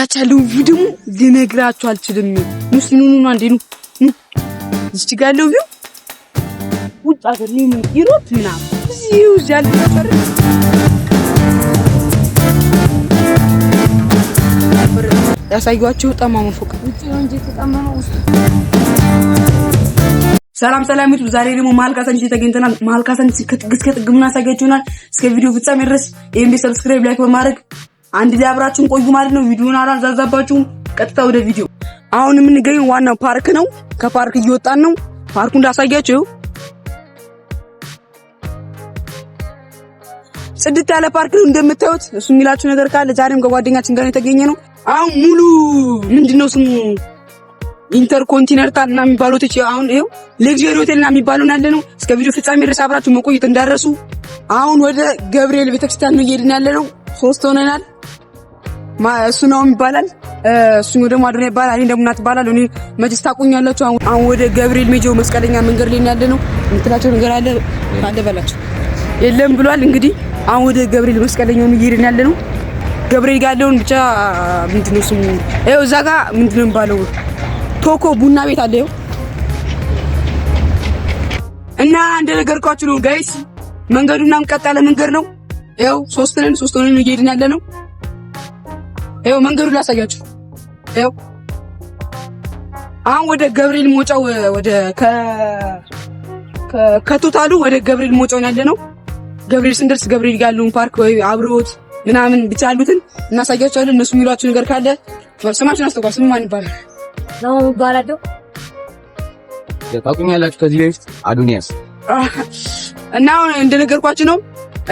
እዛች ያለው ቪዲዮ ልነግራችሁ አልችልም። ሙስሊሙን አንዴ ነው እዚህ ጋር ያለው ቪዲዮ ውጣ አይደለም ይሮጥ ምናምን እዚሁ ያለ ነበር። ያሳያችሁ ጠማማ ፎቅ ውጪ ነው እንጂ ተጠማማ ውስጥ። ሰላም ይሁን። ዛሬ ደግሞ ማልካሳንቺ ተገኝተናል። ማልካሳንቺ ከጥግ ጥግምና ሳይገቹናል። እስከ ቪዲዮ ፍጻሜ ድረስ ይሄን ሰብስክራይብ ላይክ በማድረግ አንድ ላይ አብራችሁን ቆዩ ማለት ነው። ቪዲዮውን አላዛዛባችሁም። ቀጥታ ወደ ቪዲዮ። አሁን የምንገኘው ዋናው ፓርክ ነው። ከፓርክ እየወጣን ነው። ፓርኩን እንዳሳያችሁ ጽድት ያለ ፓርክ ነው እንደምታዩት። እሱ የሚላችሁ ነገር ካለ ዛሬም ከጓደኛችን ጋር የተገኘ ነው። አሁን ሙሉ ምንድነው ስሙ ኢንተርኮንቲኔንታል እና የሚባሉት አሁን ይሄው ሌክዠሪ ሆቴል እና የሚባሉን ያለ ነው። እስከ ቪዲዮ ፍጻሜ ድረስ አብራችሁ መቆየት እንዳረሱ። አሁን ወደ ገብርኤል ቤተክርስቲያን ነው እየሄድን ያለ ነው። 3 ሆነናል። እሱ ነው ይባላል። እሱ ነው ደግሞ አድነ ይባላል። እኔ ደግሞ እናት ይባላል። እኔ መጅስ ታቁኛላችሁ። አሁን ወደ ገብርኤል ሜጆ መስቀለኛ መንገድ ላይ ያለ ነው። የምትላቸው ነገር አለ በላችሁ የለም ብሏል። እንግዲህ አሁን ወደ ገብርኤል መስቀለኛው ነው እየሄድን ያለ ነው። ገብርኤል ጋር ያለውን ብቻ ምንድነው ስሙ ይኸው እዛ ጋር ምንድነው የሚባለው ቶኮ ቡና ቤት አለ ይኸው። እና እንደነገርኳችሁ ነው ጋይስ መንገዱና ቀጥ ያለ መንገድ ነው። ይኸው 3 ነን እየሄድን ያለ ነው። ይኸው መንገዱን ላሳያችሁ። ይኸው አሁን ወደ ገብርኤል ሞጫው ወደ ከቶታሉ ወደ ገብርኤል ሞጫው ያለ ነው። ገብርኤል ስንደርስ ገብርኤል ጋር ያለውን ፓርክ ወይ አብሮት ምናምን ብቻ ያሉትን እናሳያችኋለን። እነሱ የሚሏችሁ ነገር ካለ ስማችሁን አስተዋውቁ። ስሙ ማን ይባላል? ነው ባላዶ ታቁኛላችሁ። ከዚህ በፊት አዱኒያስ እና አሁን እንደነገርኳችሁ ነው።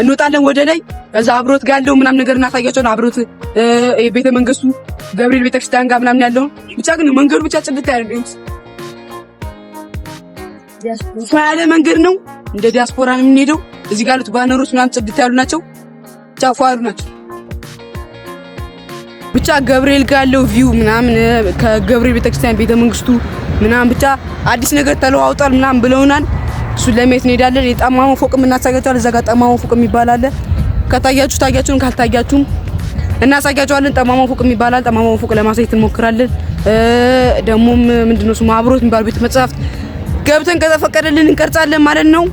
እንወጣለን ወደ ላይ። ከዛ አብሮት ጋር ያለው ምናምን ነገር እናሳያችኋለን። አብሮት ቤተ መንግስቱ ገብርኤል ቤተክርስቲያን ጋር ምናምን ያለው ብቻ ግን መንገዱ ብቻ ጽድት ያለ ያለ መንገድ ነው። እንደ ዲያስፖራ ነው የምንሄደው። እዚህ ጋር ያሉት ባነሮች ምናምን ጽድት ያሉ ናቸው። ጫፋሩ ናቸው። ብቻ ገብርኤል ጋር ያለው ቪው ምናምን ከገብርኤል ቤተክርስቲያን ቤተ መንግስቱ ምናምን ብቻ አዲስ ነገር ተለዋውጧል ምናምን ብለውናል። እሱን ለማየት እንሄዳለን። የጠማማው ፎቅ እናሳያችኋለን። እዛ ጋር ጠማማው ፎቅ የሚባል ከታያችሁ ታያችሁን፣ ካልታያችሁም እናሳያችኋለን። ጠማማው ፎቅ የሚባል ጠማማው ፎቅ ለማሳየት እንሞክራለን። ደሞም ምንድነው ስሙ አብሮት የሚባል ቤተ መጻሕፍት ገብተን ከተፈቀደልን እንቀርጻለን ማለት ነው።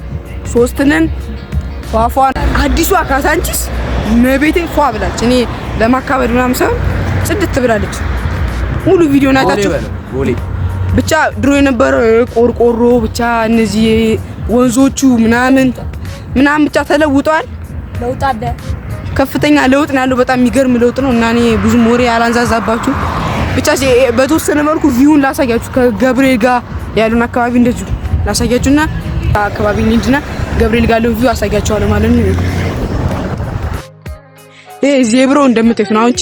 3 ነን። ፏፏ አዲሷ ካሳንቺስ መቤቴ ፏ ብላለች። እኔ ለማካበድ ምናምን ሳይሆን ጽድት ብላለች። ሙሉ ቪዲዮ ናታችሁ ብቻ ድሮ የነበረው ቆርቆሮ ብቻ እነዚህ ወንዞቹ ምናምን ብቻ ተለውጧል። ለውጥ አለ። ከፍተኛ ለውጥ ነው ያለው። በጣም የሚገርም ለውጥ ነው እና እኔ ብዙ ሞሬ አላንዛዛባችሁ። ብቻ በተወሰነ መልኩ ቪውን ላሳያችሁ። ከገብርኤል ጋር ያሉን አካባቢ እንደዚሁ ላሳያችሁና አካባቢ እንሂድና ገብርኤል ጋር ያለው ቪው አሳያችኋለሁ ማለት ነው። ይሄ ዜብሮ እንደምታዩት ነው። አንቺ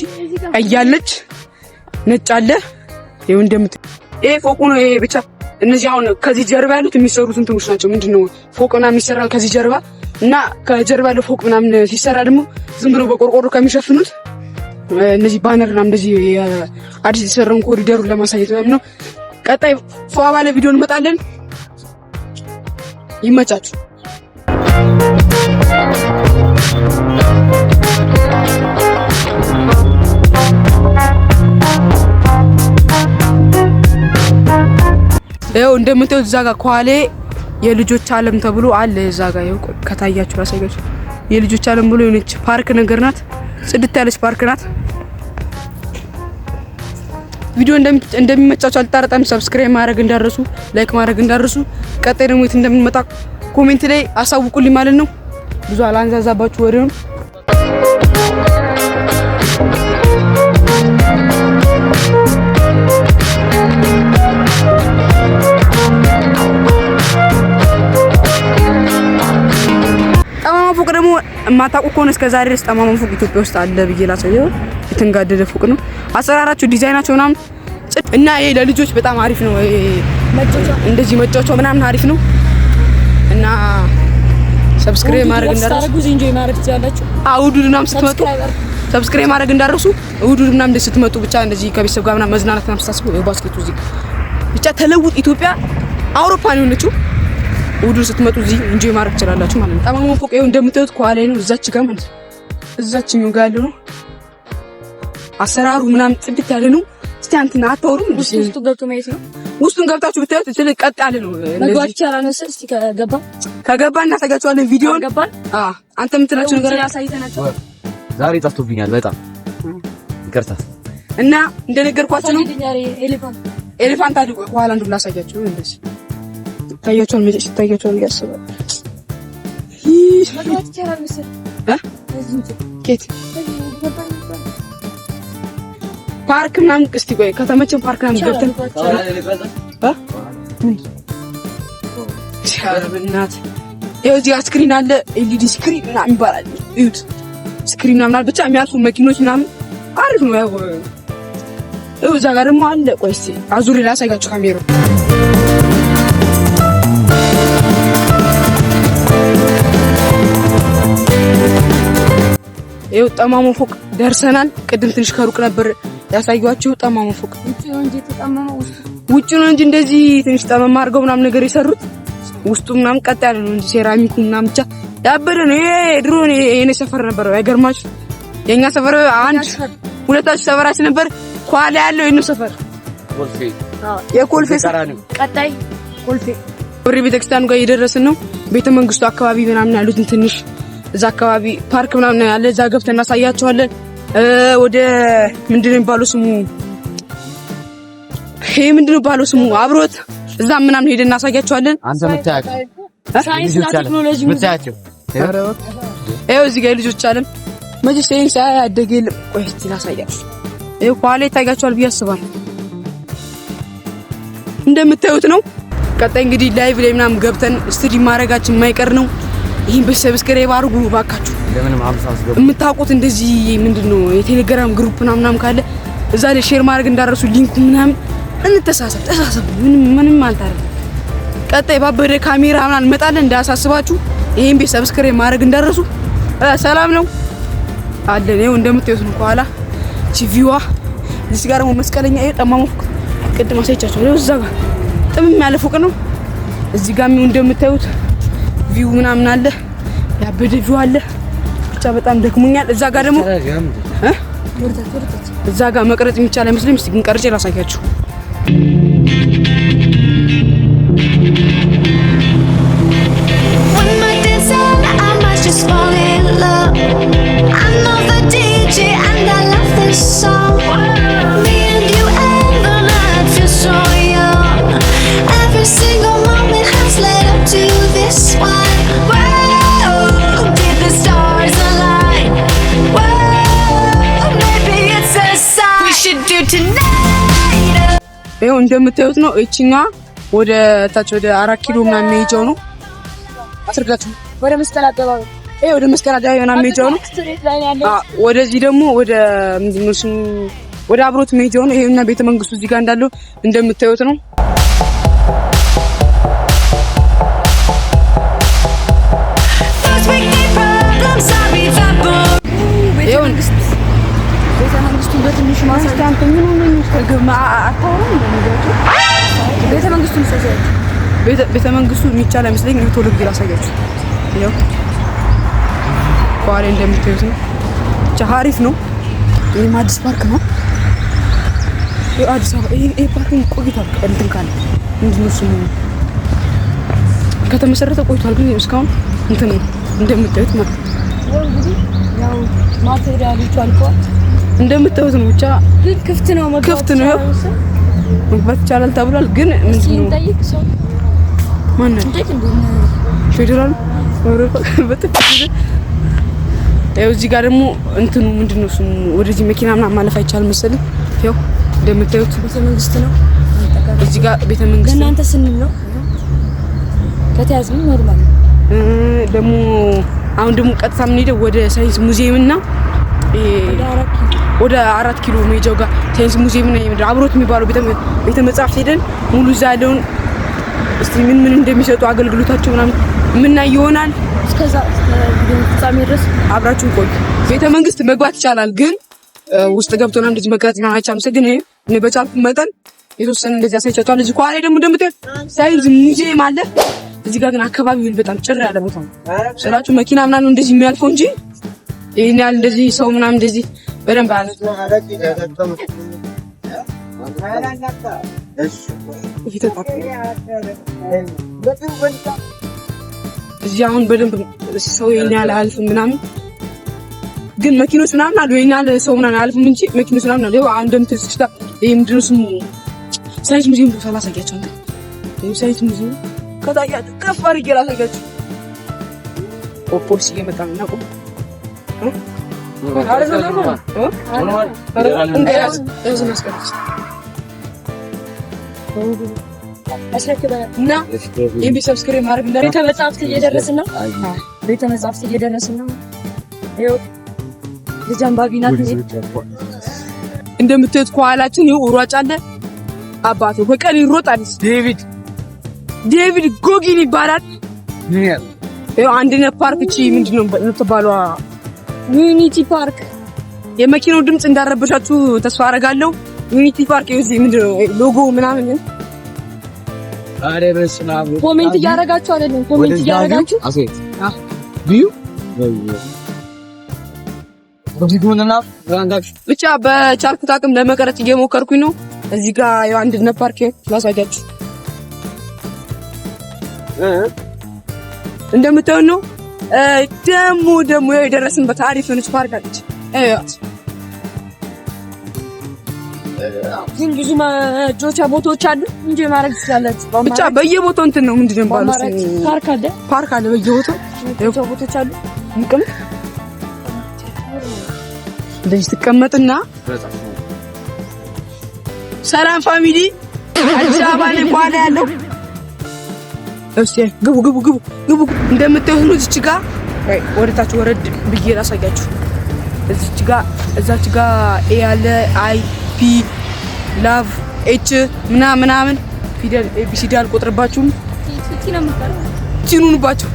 አያለች ነጭ አለ። ይሄው እንደምታዩት ይሄ ፎቁ ነው። ይሄ ብቻ እነዚህ አሁን ከዚህ ጀርባ ያሉት የሚሰሩት እንትኖች ናቸው። ምንድነው ፎቅና የሚሰራው ከዚህ ጀርባ እና ከጀርባ ያለው ፎቅ ምናምን ሲሰራ ደግሞ ዝም ብሎ በቆርቆሮ ከሚሸፍኑት እነዚህ ባነር እና እንደዚህ አዲስ የተሰራውን ኮሪደሩን ለማሳየት ነው። ቀጣይ ፏ ባለ ቪዲዮ እንመጣለን። ይመቻችሁ። ይኸው እንደምታዩት እዛ ጋር ኳሌ የልጆች ዓለም ተብሎ አለ። እዛ ጋር ይኸው ከታያችሁ አሳያችሁ። የልጆች ዓለም ብሎ የሆነች ፓርክ ነገር ናት። ጽድት ያለች ፓርክ ናት። ቪዲዮ እንደሚመቻችሁ አልጠራጠርም። ሰብስክራይብ ማድረግ እንዳረሱ፣ ላይክ ማድረግ እንዳረሱ። ቀጣይ ደግሞ የት እንደምንመጣ ኮሜንት ላይ አሳውቁልኝ ማለት ነው። ብዙ አላንዛዛባችሁ ወሬውን። ጠማማ ፎቅ ደግሞ የማታውቁ ከሆነ እስከዛሬ ድረስ ጠማማ ፎቅ ኢትዮጵያ ውስጥ አለ ብዬ ላሳየው። የተንጋደደ ፎቅ ነው። አሰራራቸው ዲዛይናቸው ምናምን እና ይሄ ለልጆች በጣም አሪፍ ነው። እንደዚህ መጫወቻው ምናምን አሪፍ ነው እና ሰብስክራይብ ማድረግ እንዳረሱ ኢንጆይ ማድረግ ትችላላችሁ። እሑድ ምናምን ስትመጡ ሰብስክራይብ ማድረግ እንዳረሱ። እሑድ ምናምን ስትመጡ ብቻ እንደዚህ ከቤተሰብ ጋር ምናምን መዝናናት ምናምን ስታስቡ ባስኬቱ እዚህ ብቻ ተለውጥ። ኢትዮጵያ አውሮፓ ነው የሆነችው። እሑድ ስትመጡ እዚህ ኢንጆይ ማድረግ ትችላላችሁ ማለት ነው። ጠማማ ፎቅ ይኸው እንደምታዩት ከኋላ ነው። እዛች ጋር ማለት ነው። እዛችኛው ጋር ያለው ነው አሰራሩ ምናምን ጽድት ያለ ነው። እስቲ አንተና አታወሩም? ውስጡ ገብቶ ማየት ነው። ውስጡን ገብታችሁ ብታዩት እዚህ ቀጥ ያለ ነው። መግባት ይቻላል መሰል። እስቲ ከገባ እናሳያችኋለን ቪዲዮን። ገባን? አንተ የምትላችሁ ነገር ያሳይተናል። ዛሬ ጠፍቶብኛል በጣም ይቅርታ። እና እንደነገርኳችሁ ነው። ኤሌፋንት አድርጎ በኋላ እንደው ላሳያችሁ። እንደዚህ ታያችኋል። መቼ ታያችኋል ያስባል። መግባት ይቻላል መሰል። ኬት ፓርክ ምናምን እስቲ ቆይ ከተመቸን ፓርክ ምናምን ገብተን ሻርብናት ይኸው እዚህ ስክሪን አለ። ኤልኢዲ ስክሪን ምናምን ይባላል። እዩት ስክሪን ምናምን ብቻ የሚያልፉ መኪኖች ምናምን አሪፍ ነው። ያው እዛ ጋር ደግሞ አለ። ቆይ እስቲ አዙሪ ላሳያችሁ ካሜራው። ይኸው ጠማሞ ፎቅ ደርሰናል። ቅድም ትንሽ ከሩቅ ነበር ያሳዩአችሁ። ጠማሞ ፎቅ ውጭ ነው እንጂ እንደዚህ ትንሽ ጠመማ አድርገው ምናምን ነገር የሰሩት ውስጡ ምናምን ቀጥ ያለ ነው እንጂ ሴራሚኩ ምናምን ብቻ ያበደ ነው። ይሄ ድሮ የኔ ሰፈር ነበር። አይገርማችሁ? የኛ ሰፈር አንድ ሁለታችሁ ሰፈራችን ነበር። ኳላ ያለው የኔ ሰፈር ኮልፌ የኮልፌ ቀጣይ ኮልፌ ወሬ ቤተክርስቲያኑ ጋር እየደረስን ነው። ቤተ መንግስቱ አካባቢ ምናምን ያሉትን ትንሽ እዛ አካባቢ ፓርክ ምናምን ያለ እዛ ገብተን እናሳያቸዋለን። ወደ ምንድነው የሚባለው ስሙ? ይሄ ምንድነው ባለው ስሙ? አብሮት እዛ ምናምን ሄደን እናሳያቸዋለን። አንተ ምታያቸው ሳይንስና ቴክኖሎጂ ምታያቸው ይኸው እዚህ ጋር ልጆች አለም መቼ ሳይንስ ያደገ የለም። ቆይ እስቲ ላሳያችሁ። ይኸው ኋላ ይታያቸዋል ብዬ አስባለሁ። እንደምታዩት ነው። ቀጣይ እንግዲህ ላይቭ ላይ ምናምን ገብተን ስትሪም ማድረጋችን የማይቀር ነው። ይሄን በሰብስክራይብ አድርጉ ባካችሁ። ለምንም አምሳስገቡ የምታውቁት እንደዚህ ምንድነው የቴሌግራም ግሩፕ ምናምን ካለ እዛ ላይ ሼር ማድረግ እንዳረሱ ሊንኩ ምናምን እንተሳሰብ ምንም አልታረም። ቀጣይ ባበደ ካሜራ ምናምን እንመጣለን እንዳያሳስባችሁ። ይሄን ቤት ሰብስክራይብ ማድረግ እንዳረሱ። ሰላም ነው አለን። ይኸው እንደምታዩት ነው ከኋላ ቲቪዋ። እዚህ ጋር ደግሞ መስቀለኛ ይሄ ጠማማ ፎቅ ቅድም አሳይቻችሁ ነው። እዛ ጋር ጥምም ያለ ፎቅ ነው። እዚህ ጋር እንደምታዩት ቪው ምናምን አለ። ያበደ ቪው አለ። ብቻ በጣም ደክሞኛል። እዛ ጋር ደግሞ እዛ ጋር መቅረጽ የሚቻል አይመስልም። እስኪ ግን ቀርጬ ላሳያችሁ። ይኸው እንደምታዩት ነው። እቺኛዋ ወደ ታች ወደ 4 ኪሎ ምናምን ሜጃው ነው። አስርጋችሁ ወደ መስቀል አደባባይ ይሄ ወደ መስቀል አደባባይ ምናምን ሜጃው ነው። ወደዚህ ደግሞ ወደ ምንድነው ስሙ ወደ አብሮት ሜጃው ነው። ይሄና ቤተ መንግስቱ እዚህ ጋር እንዳለው እንደምታዩት ነው። ይሄው ቤተ መንግስቱን በትንሽ ማስታንት ምን ሆነኝ ተገማ አታውሩም? እንደሚያችሁ ቤተ መንግስቱን ሰዘያችሁ ቤተ መንግስቱ የሚቻል አይመስለኝ። ቶሎ ብዬ ላሳያችሁ። ይሄው ቋሪ እንደምታዩት ነው። ቻሪፍ ነው። ይሄ አዲስ ፓርክ ነው። ይሄ አዲስ አበባ ይሄ ፓርኪንግ ቆይቷል። እንትን ካለ ምንድነው ስሙ ከተመሰረተ ቆይቷል፣ ግን እስካሁን እንትን ነው እንደምታዩት ማለት ነው። ያው ማቴሪያሎቹ አልቀዋል እንደምታዩት ነው። ብቻ ግን ክፍት ነው። መግባት ይቻላል ተብሏል። ግን ምንድነው እንጠይቅ ሰው ማን ነው ፌደራል ያው እዚህ ጋር ደግሞ እንትኑ ምንድነው ስሙ ወደዚህ መኪና ምናምን ማለፍ አይቻልም መሰለኝ። ያው እንደምታዩት ቤተ መንግስት ነው። እዚህ ጋር ቤተ መንግስት እናንተ ስንል ነው ከተያዝም ኖርማል ደግሞ አሁን ደግሞ ቀጥታ የምንሄደው ወደ ሳይንስ ሙዚየም እና ወደ 4 ኪሎ ሜጃው ጋር ሳይንስ ሙዚየም እና አብሮት የሚባለው ቤተ መጻሕፍት ሄደን ሙሉ እዛ ያለውን እስቲ ምን እንደሚሰጡ አገልግሎታቸው ምናምን ምናይ ይሆናል። እስከዛ ፍጻሜ ድረስ አብራችሁን ቆዩ። ቤተ መንግስት መግባት ይቻላል፣ ግን ውስጥ ገብቶና እንደዚህ መቅረጽ ነው አይቻልም። ግን እኔ በቻልኩት መጠን የተወሰነ እንደዚህ አሳይቻችኋለሁ። እዚህ ኳላ ደግሞ እንደምታዩት ሳይንስ ሙዚየም አለ። እዚህ ጋር ግን አካባቢውን በጣም ጭር ያለ ቦታ ነው ስላችሁ መኪና ምናምን እንደዚህ የሚያልፈው እንጂ ይሄን ያህል እንደዚህ ሰው ምናምን እንደዚህ በደንብ አለ። እዚህ አሁን በደንብ ሰው ይሄን ያህል አልፍ ምናምን ግን መኪኖች ምናምን አሉ። ይሄን ያህል ሰው ምናምን አልፍ እንጂ መኪኖች ምናምን አሉ። ይሄው አንድ ምትስታ ይሄ ምንድነው ስሙ? ሳይንስ ሙዚየም ነው። ሳላሳያቸው ነው። ይሄ ሳይንስ ሙዚየም ከታያ ከፍ አድርጌ ላሳያችሁ። ፖሊስ እየመጣ ነው። ናቁ እና ይሄ ሰብስክራይብ ማድረግ ቤተ መጻሕፍት እየደረስን ነው። ቤተ መጻሕፍት እየደረስን ነው። ይኸው ልጅ አንባቢ ናት። እንደምታዩት ከኋላችን ይኸው ሯጭ አለ። አባቱ በቀን ይሮጣል። ዴቪድ ጎጊን ይባላል። ይኸው አንድነት ፓርክ እቺ ምንድነው የምትባለው? ዩኒቲ ፓርክ። የመኪናው ድምጽ እንዳረበሻችሁ ተስፋ አደርጋለሁ። ዩኒቲ ፓርክ ይኸው ምንድነው ሎጎ ምናምን አሬ በስመ አብ ኮሜንት እያደረጋችሁ አይደለም? ኮሜንት እያደረጋችሁ ቢዩ በቪዲዮና ብቻ በቻልኩት አቅም ለመቀረጽ እየሞከርኩኝ ነው። እዚህ ጋር ያው አንድነት ፓርክ ላሳያችሁ። እንደምታዩት ነው። ደሞ የደረስንበት አሪፍ የሆነች ፓርክ አለች። ግን ብዙ መጫወቻ ቦታዎች አሉ እንጂ ማድረግ ትችላላችሁ። ብቻ በየቦታው እንትን ነው ምንድነው የሚባለው? ፓርክ አለ በየቦታው ቦታዎች አሉ። እንቀመጥ እንደዚህ ትቀመጥና ሰላም ፋሚሊ አዲስ አበባ ላይ ቋላ ያለው እሺ፣ ግቡ። እንደምታዩት ነው። እዚች ጋር ወደታች ወረድ ብዬ ላሳያችሁ። እዛች ጋር ኤ ያለ አይ ፒ ላቭ ኤች ምናምን ፊደል ኤቢሲዲ አልቆጥርባችሁም። ቲኑንባችሁ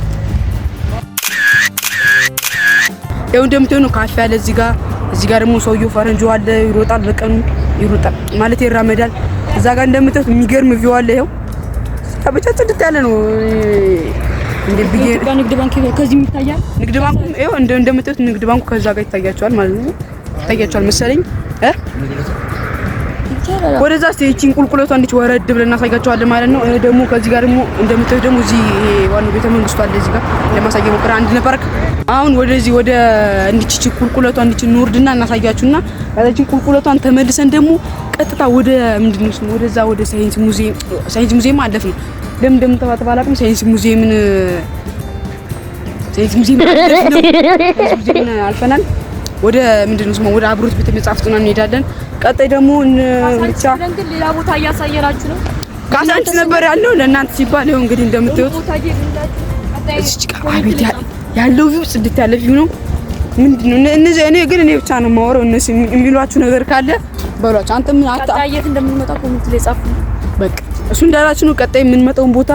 ያው እንደምታዩት ነው። ካፌ አለ እዚህ ጋር ደግሞ ሰውየው ፈረንጆ አለ። ይሮጣል፣ በቀኑ ይሮጣል ማለት ይራመዳል። እዛ ጋር እንደምታዩት የሚገርም ቪው አለ። ይኸው ታበቻች እንድት ያለ ነው። ንግድ ባንክ ከዚህ ይታያል። ንግድ ባንኩ ይኸው እንደምታዩት ንግድ ባንኩ ከዛ ጋር ይታያቸዋል ማለት ነው። ይታያቸዋል መሰለኝ ወደዛ ስቴቺን ቁልቁለቷ እንዲች ወረድ ብለን እናሳያቸዋለን ማለት ነው። ደግሞ ከዚህ ጋር ደግሞ እንደምታዩት ደግሞ እዚህ ዋናው ቤተ መንግስቱ አለ። እዚህ ጋር ለማሳየት ሞክራ አንድነት ፓርክ። አሁን ወደዚህ ወደ እንዲች ቁልቁለቷ እንዲች እንወርድና እናሳያችሁና ያለችን ቁልቁለቷን ተመልሰን ደግሞ ቀጥታ ወደ ምንድነው ስሙ ወደዛ ወደ ሳይንስ ሙዚየም አለፍ ነው። ለምን እንደምትባላቅም ሳይንስ ሙዚየምን አልፈናል። ወደ ምንድነው ስሙ ወደ አብሮት ቤተ መጻሕፍት ነው እንሄዳለን። ቀጣይ ደግሞ ብቻ ሌላ ቦታ እያሳየናችሁ ነው። ካሳንቺስ ነበር ያለው ለእናንተ ሲባል ይኸው እንግዲህ እንደምታዩት እዚህ ጋር አቤት ያለው ቪው ጽድት ያለ ቪው ነው። ምንድነው እነዚህ እኔ ብቻ ነው የማወራው። እነሱ የሚሏችሁ ነገር ካለ በሏቸው። አንተ ምን አጣየት እንደምንመጣ ኮሜንት ላይ ጻፉ። በቃ እሱ እንዳላችሁ ነው። ቀጣይ የምንመጣውን ቦታ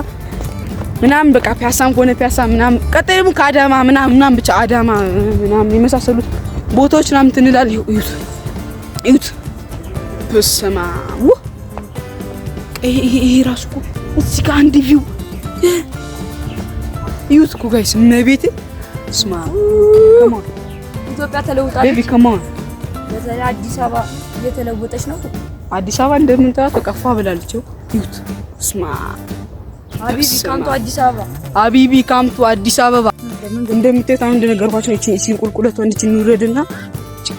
ምናምን በቃ ፒያሳም ሆነ ፒያሳ ምናምን ቀጣይ ደግሞ ከአዳማ ምናምን ብቻ አዳማ ምናምን የመሳሰሉት ቦታዎች ምናምን ትንላል። ይሁት በስማ ይሄ ራሱ እኮ እዚህ ጋር አንድ ቪው ይሁት እኮ ጋይስ መቤት ስማ ከማን ኢትዮጵያ ተለውጣለች። ቤቢ ከማን በተለይ አዲስ አበባ እየተለወጠች ነው። አዲስ አበባ እንደምንጠራ ተቀፋ ብላለች። ይሁት ስማ አቢቢ ካምቱ አዲስ አበባ እንደምታዩት አሁን እንደነገርኳችሁ እቺን ቁልቁለቷ እንድችን እንውረድና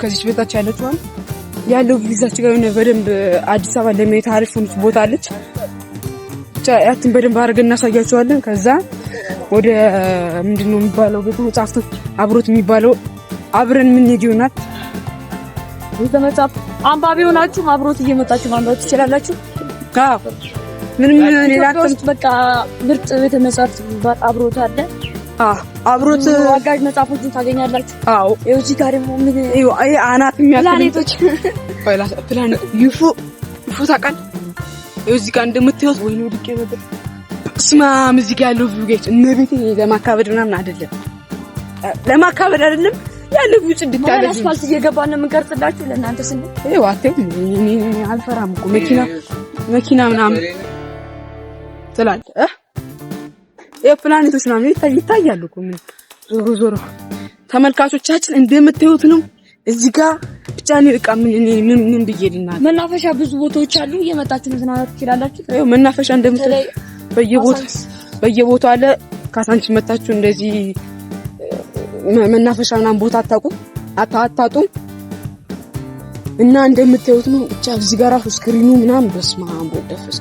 ከዚህ በታች ያለችው ያለው ቪዛች ጋር ነው። በደንብ አዲስ አበባ ለማየት አሪፍ ቦታ አለች። ያትን በደንብ አድርገን እናሳያችኋለን። ከዛ ወደ ምንድነው የሚባለው ቤተ መጻሕፍት አብሮት የሚባለው አብረን ምን ይሆናል። ቤተ መጻሕፍት አንባቢ ሆናችሁ አብሮት እየመጣችሁ ማንበብ ትችላላችሁ። ምንም ሌላ በቃ ምርጥ ቤተ መጻሕፍት አብሮት አለ። አብሮት አጋዥ መጽሐፎችን ታገኛላችሁ። አዎ እዚህ ጋር ደግሞ ምን አይ አናት ፕላኔቶች ፕላኔት ዩፎ ታውቃል። እዚህ ጋር እንደምታዩት ወይኔ ወድቄ ነበር። ስማም እዚህ ጋር ያለው ቪው ጋይስ እነቤቴ ለማካበድ ምናምን አይደለም ያለው ቪው ጽድት ያለ አስፋልት እየገባን ነው የምንቀርጽላችሁ ለእናንተ ስንል ይኸው አትይም። እኔ አልፈራም እኮ መኪና ምናምን ትላለህ። የፕላኔቶች ምናምን ይታያሉ እኮ ምን ዞሮ ተመልካቾቻችን እንደምታዩት ነው። እዚህ ጋር ብቻ ነው በቃ ምን ብዬልና መናፈሻ ብዙ ቦታዎች አሉ። እየመጣችሁ መዝናናት ትችላላችሁ። ያው መናፈሻ እንደምታዩት በየቦታው አለ። ካሳንቺስ መጣችሁ እንደዚህ መናፈሻ ምናምን ቦታ አታጡም እና እንደምታዩት ነው። ብቻ እዚህ ጋር ራሱ ስክሪኑ ምናምን በስመ አብ ወደፈስ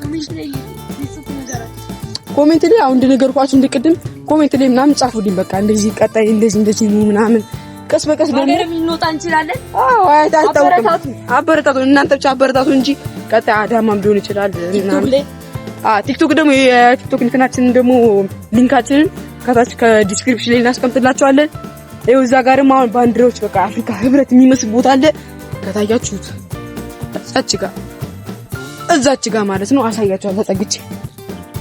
ኮሜንት ላይ አሁን እንደነገርኳችሁ እንደቅድም ኮሜንት ላይ ምናምን ጻፉልኝ። በቃ እንደዚህ ቀጣይ እንደዚህ ነው ምናምን ቀስ በቀስ ደግሞ ሀገር ልንወጣ እንችላለን። አዎ አይታወቅም። አበረታቱ እናንተ ብቻ አበረታቱ እንጂ ቀጣይ አዳማም ሊሆን ይችላል ምናምን። ቲክቶክ ደግሞ የቲክቶክ እንትናችንን ደግሞ ሊንካችንን ከታች ከዲስክሪፕሽን ላይ እናስቀምጥላችኋለን። ይኸው እዛ ጋርም አሁን ባንዲራዎች በቃ አፍሪካ ህብረት የሚመስል ቦታ አለ። ከታያችሁት እዛች ጋር ማለት ነው። አሳያችኋለሁ ተጠግቼ።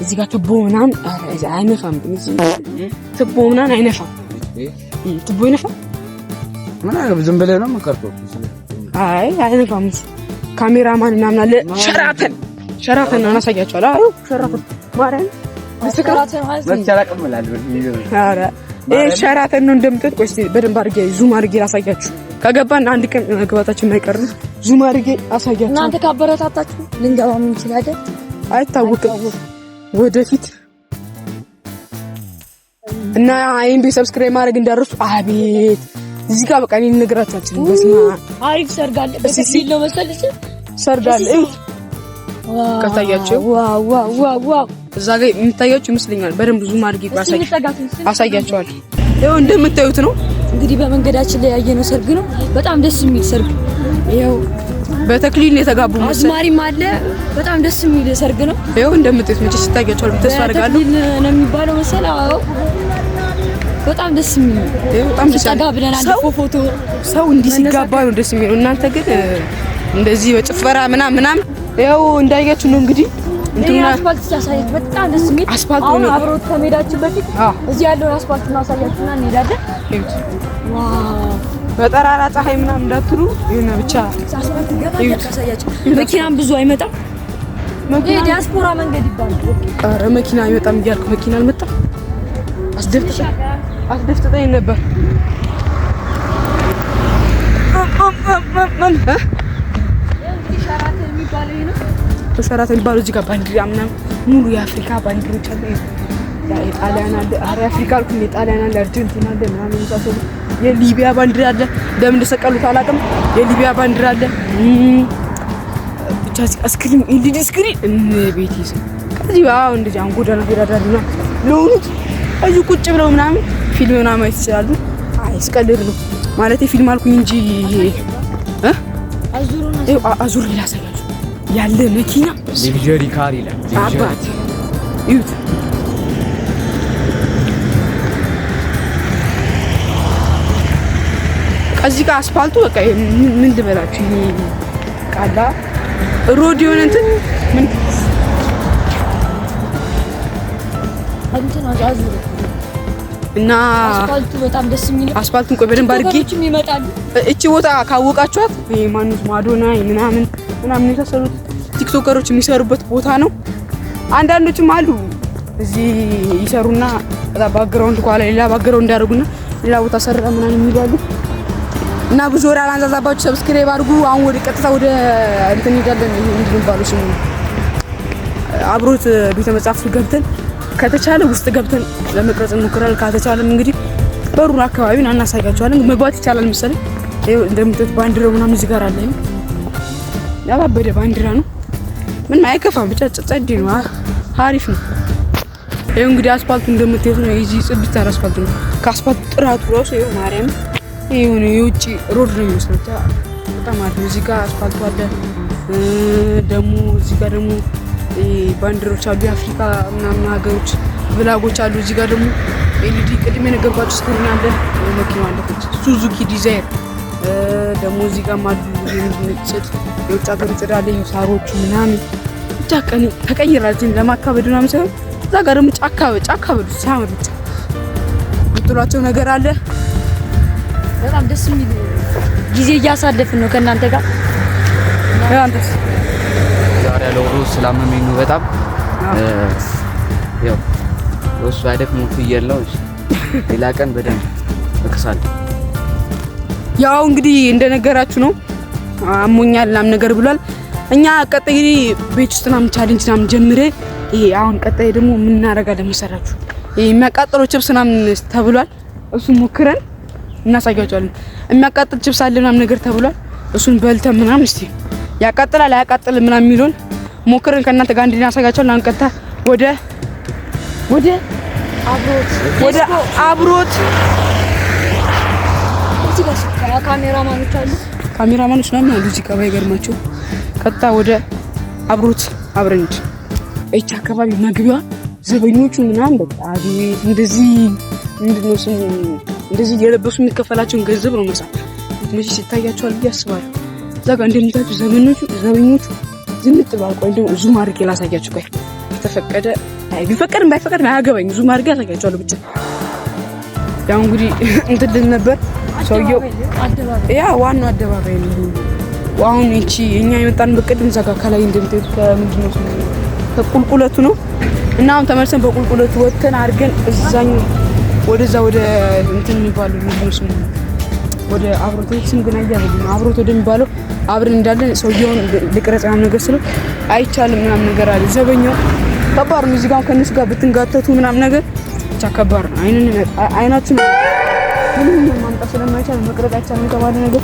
እዚህ ጋር ቱቦ ምናምን አይነፋም። ቱቦ ምናምን አይነፋም። ቱቦ ይነፋም ምናምን ዝም ብለህ ነው የምትቀርጠው? አይ አይነፋም። ካሜራማን ምናምን አለ። ሸራተን ነው አሳያችኋለሁ። አዎ ሸራተን ማርያም ሸራተን ነው እንደምትል። ቆይ እስኪ በደንብ አድርጌ ዙም አድርጌ ላሳያችሁ። ከገባን አንድ ቀን መግባታችን የማይቀር ዙም አድርጌ አሳያችሁ። እናንተ ካበረታታችሁ ልንገባ ምን ይችላል አይታወቅም ወደፊት እና አይን ሰብስክራይብ ማድረግ እንዳረሱ። አቤት እዚህ ጋር በቃ እኔ ልነግራችሁ በስማ አሪፍ ሰርግ አለ። በሲል ነው መሰለሽ ሰርግ አለ። ከታያችሁ ዋው እዛ ጋር የምታያችሁ ይመስለኛል። በደንብ ዙም አድርጌ አሳያችኋለሁ። ይኸው እንደምታዩት ነው እንግዲህ በመንገዳችን ላይ ያየነው ሰርግ ነው። በጣም ደስ የሚል ሰርግ። ይኸው በተክሊል የተጋቡ አዝማሪም አለ። በጣም ደስ የሚል ሰርግ ነው። ይኸው እንደምታዩት መቼ ሲታያችኋል ተስፋ አደርጋለሁ። ነው የሚባለው መሰለህ? አዎ በጣም ደስ የሚል ነው። በጣም ደስ ብለናል። ፎቶ ሰው እንዲህ ሲጋባ ነው ደስ የሚለው። እናንተ ግን እንደዚህ በጭፈራ ምናምን ይኸው እንዳያችሁ ነው እንግዲህ እንትና አስፋልት ሲያሳየት በጣም ደስ የሚል አስፋልት ነው። አብሮት ከሜዳችን በፊት እዚህ ያለውን አስፋልት እናሳያችሁና እንሄዳለን። ዋው በጠራራ ፀሐይ ምናምን እንዳትሉ ይሄን ብቻ አስፋልት ገባ ታሳያችሁ። መኪናም ብዙ አይመጣም። ይሄ ዲያስፖራ መንገድ ይባላል። ኧረ መኪና አይመጣም እያልኩ መኪና አልመጣም። አስደፍጥጠኝ ነበር። ሸራተን የሚባለው እዚህ ጋር ባንዲራ ምናምን ሙሉ የአፍሪካ ባንዲሮች አሉ። የጣሊያን አለ። ኧረ አፍሪካ አልኩኝ። የጣሊያን አለ፣ አርጀንቲና አለ ምናምን የመሳሰሉ። የሊቢያ ባንዲራ አለ። እንደምን እንደሰቀሉት አላውቅም። የሊቢያ ባንዲራ አለ። ብቻ ስክሪን ኤልኢዲ ስክሪን ቤት ይዘ ከዚህ ዋው እንደዚህ አንጎዳና ሄዳዳልና ለሆኑት እዚህ ቁጭ ብለው ምናምን ፊልም ምናምን ማየት ይችላሉ። አይ ስቀልድ ነው ማለት ፊልም አልኩኝ እንጂ አዙር ላሳያችሁ ያለ መኪና ሌክዠሪ ካር ይላል። አባት ይሁት ከዚህ ጋር አስፋልቱ በቃ ምን ልበላችሁ ይሄ ቃላ ሮድ የሆነ እንትን ምን አዙር እና አስፋልቱ በጣም ደስ የሚል አስፋልቱን ቆይ በደንብ አድርጌ ይመጣሉ። እቺ ቦታ ካወቃችኋት ይሄ ማኑስ ማዶና ምናምን የታሰሩት ቲክቶከሮች የሚሰሩበት ቦታ ነው። አንዳንዶችም አሉ እዚህ ይሰሩና ከዛ ባክግራውንድ ኋላ ሌላ ባክግራውንድ እንዳደርጉና ሌላ ቦታ ሰራ ምናምን የሚባሉ እና ብዙ ወራ አላንዛዛባችሁ። ሰብስክራይብ አድርጉ። አሁን ወደ ቀጥታ ወደ እንትን እንሄዳለን። ይሄ ምንድነው ባለው ስሙ አብሮት ቤተ መጻሕፍት ገብተን ከተቻለ ውስጥ ገብተን ለመቅረጽ እንሞክራለን። ካልተቻለም እንግዲህ በሩን አካባቢውን አናሳያችኋለን። መግባት ይቻላል መሰለኝ። ይኸው እንደምትት ባንዲራው ምናምን እዚህ ጋር አለ። ያባበደ ባንዲራ ነው። ምን አይከፋም። ብቻ ጸድ ነው። አሪፍ ነው። ይኸው እንግዲህ አስፋልቱ እንደምትሄዱ ነው። እዚህ ጽድት ያለ አስፋልት ነው። ከአስፋልቱ ጥራቱ ራሱ ይኸው ማርያም ይሁን የውጭ ሮድ ነው የሚመስለው። በጣም አሪፍ ነው። እዚህ ጋር አስፋልቱ አለ። ደግሞ እዚህ ጋር ደግሞ ባንዲሮች አሉ። የአፍሪካ ምናምን ሀገሮች ብላጎች አሉ። እዚህ ጋር ደግሞ ኤልኢዲ ቅድም የነገርኳችሁ ስክሪን አለ። መኪና አለች ሱዙኪ ዲዛይር ደግሞ እዚህ ጋር ማዱ ጽድ የውጭ ሀገር ጽድ አለ። ሳሮቹ ምናምን ብቻ ቀን ተቀይራል ለማካበድ ምናምን ሳይሆን እዛ ጋር ደግሞ ጫካ በሉ ሳምር ብቻ የምትሏቸው ነገር አለ። በጣም ደስ የሚል ጊዜ እያሳለፍን ነው ከእናንተ ጋር። አንተስ ዛሬ ያለው ሩዝ ስላመመኝ ነው በጣም ያው ወሱ አይደክም ፍየል ነው። ሌላ ቀን በደንብ እከሳለሁ። ያው እንግዲህ እንደነገራችሁ ነው አሞኛል ምናምን ነገር ብሏል። እኛ ቀጣይ ቤት ውስጥ ምናምን ቻሌንጅ ምናምን ጀምሬ ይሄ አሁን ቀጣይ ደግሞ ምን እናደርጋለን መሰራችሁ? ይሄ የሚያቃጥለው ችፕስ ምናምን ተብሏል። እሱን ሞክረን እናሳያችኋለን። የሚያቃጥል ችፕስ አለ ምናምን ነገር ተብሏል። እሱን በልተን ምናምን እስቲ ያቃጥላል አያቃጥልም ምናምን የሚለውን ሞክረን ከእናንተ ጋር እንድናሳያችኋለን። አሁን ቀጥታ ወደ አብሮት እዚህ ጋር ካሜራማኖች አሉ። ካሜራማኖች ምናምን አሉ እዚህ ጋር ባይገርማቸው። ቀጥታ ወደ አብሮት አብረን እንሂድ። እቺ አካባቢ መግቢያ ዘበኞቹ ምናምን በቃ አቤት እንደዚህ ምንድነው ስሙ እንደዚህ የለበሱ የሚከፈላቸውን ገንዘብ ነው መሳት እንጂ ሲታያቸዋል ብዬ አስባለሁ። እዛ ጋር እንደምታዩት ዘበኞቹ ዝንጥ ባልቆይ ደግሞ ዙም አድርጌ ላሳያችሁ። ቆይ የተፈቀደ ቢፈቀድም ባይፈቀድም አያገባኝ። ዙም አድርጌ ላሳያችኋለሁ ብቻ። ያው እንግዲህ እንትን ልል ነበር ሰውየው ያ ዋናው አደባባይ ነው። አሁን እቺ እኛ የመጣን በቀደም እዛ ጋር ከላይ እንደምታዩት ከምንድነው ከቁልቁለቱ ነው እና አሁን ተመልሰን በቁልቁለቱ ወጥተን አድርገን እዛኛው ወደዛ ወደ እንትን የሚባለው ምንድነው ወደ አብሮት ስም ግን አያለኝ አብሮት ወደሚባለው አብረን እንዳለን ሰውየውን ልቅረጽ ምናምን ነገር ስለ አይቻልም ምናምን ነገር አለ። ዘበኛው ከባድ ነው። እዚህ ጋር ከነሱ ጋር ብትንጋተቱ ምናምን ነገር ብቻ ከባድ ነው። አይናችን ምንም ማምጣት ስለማይቻል መቅረጽ አይቻልም ተባለ ነገር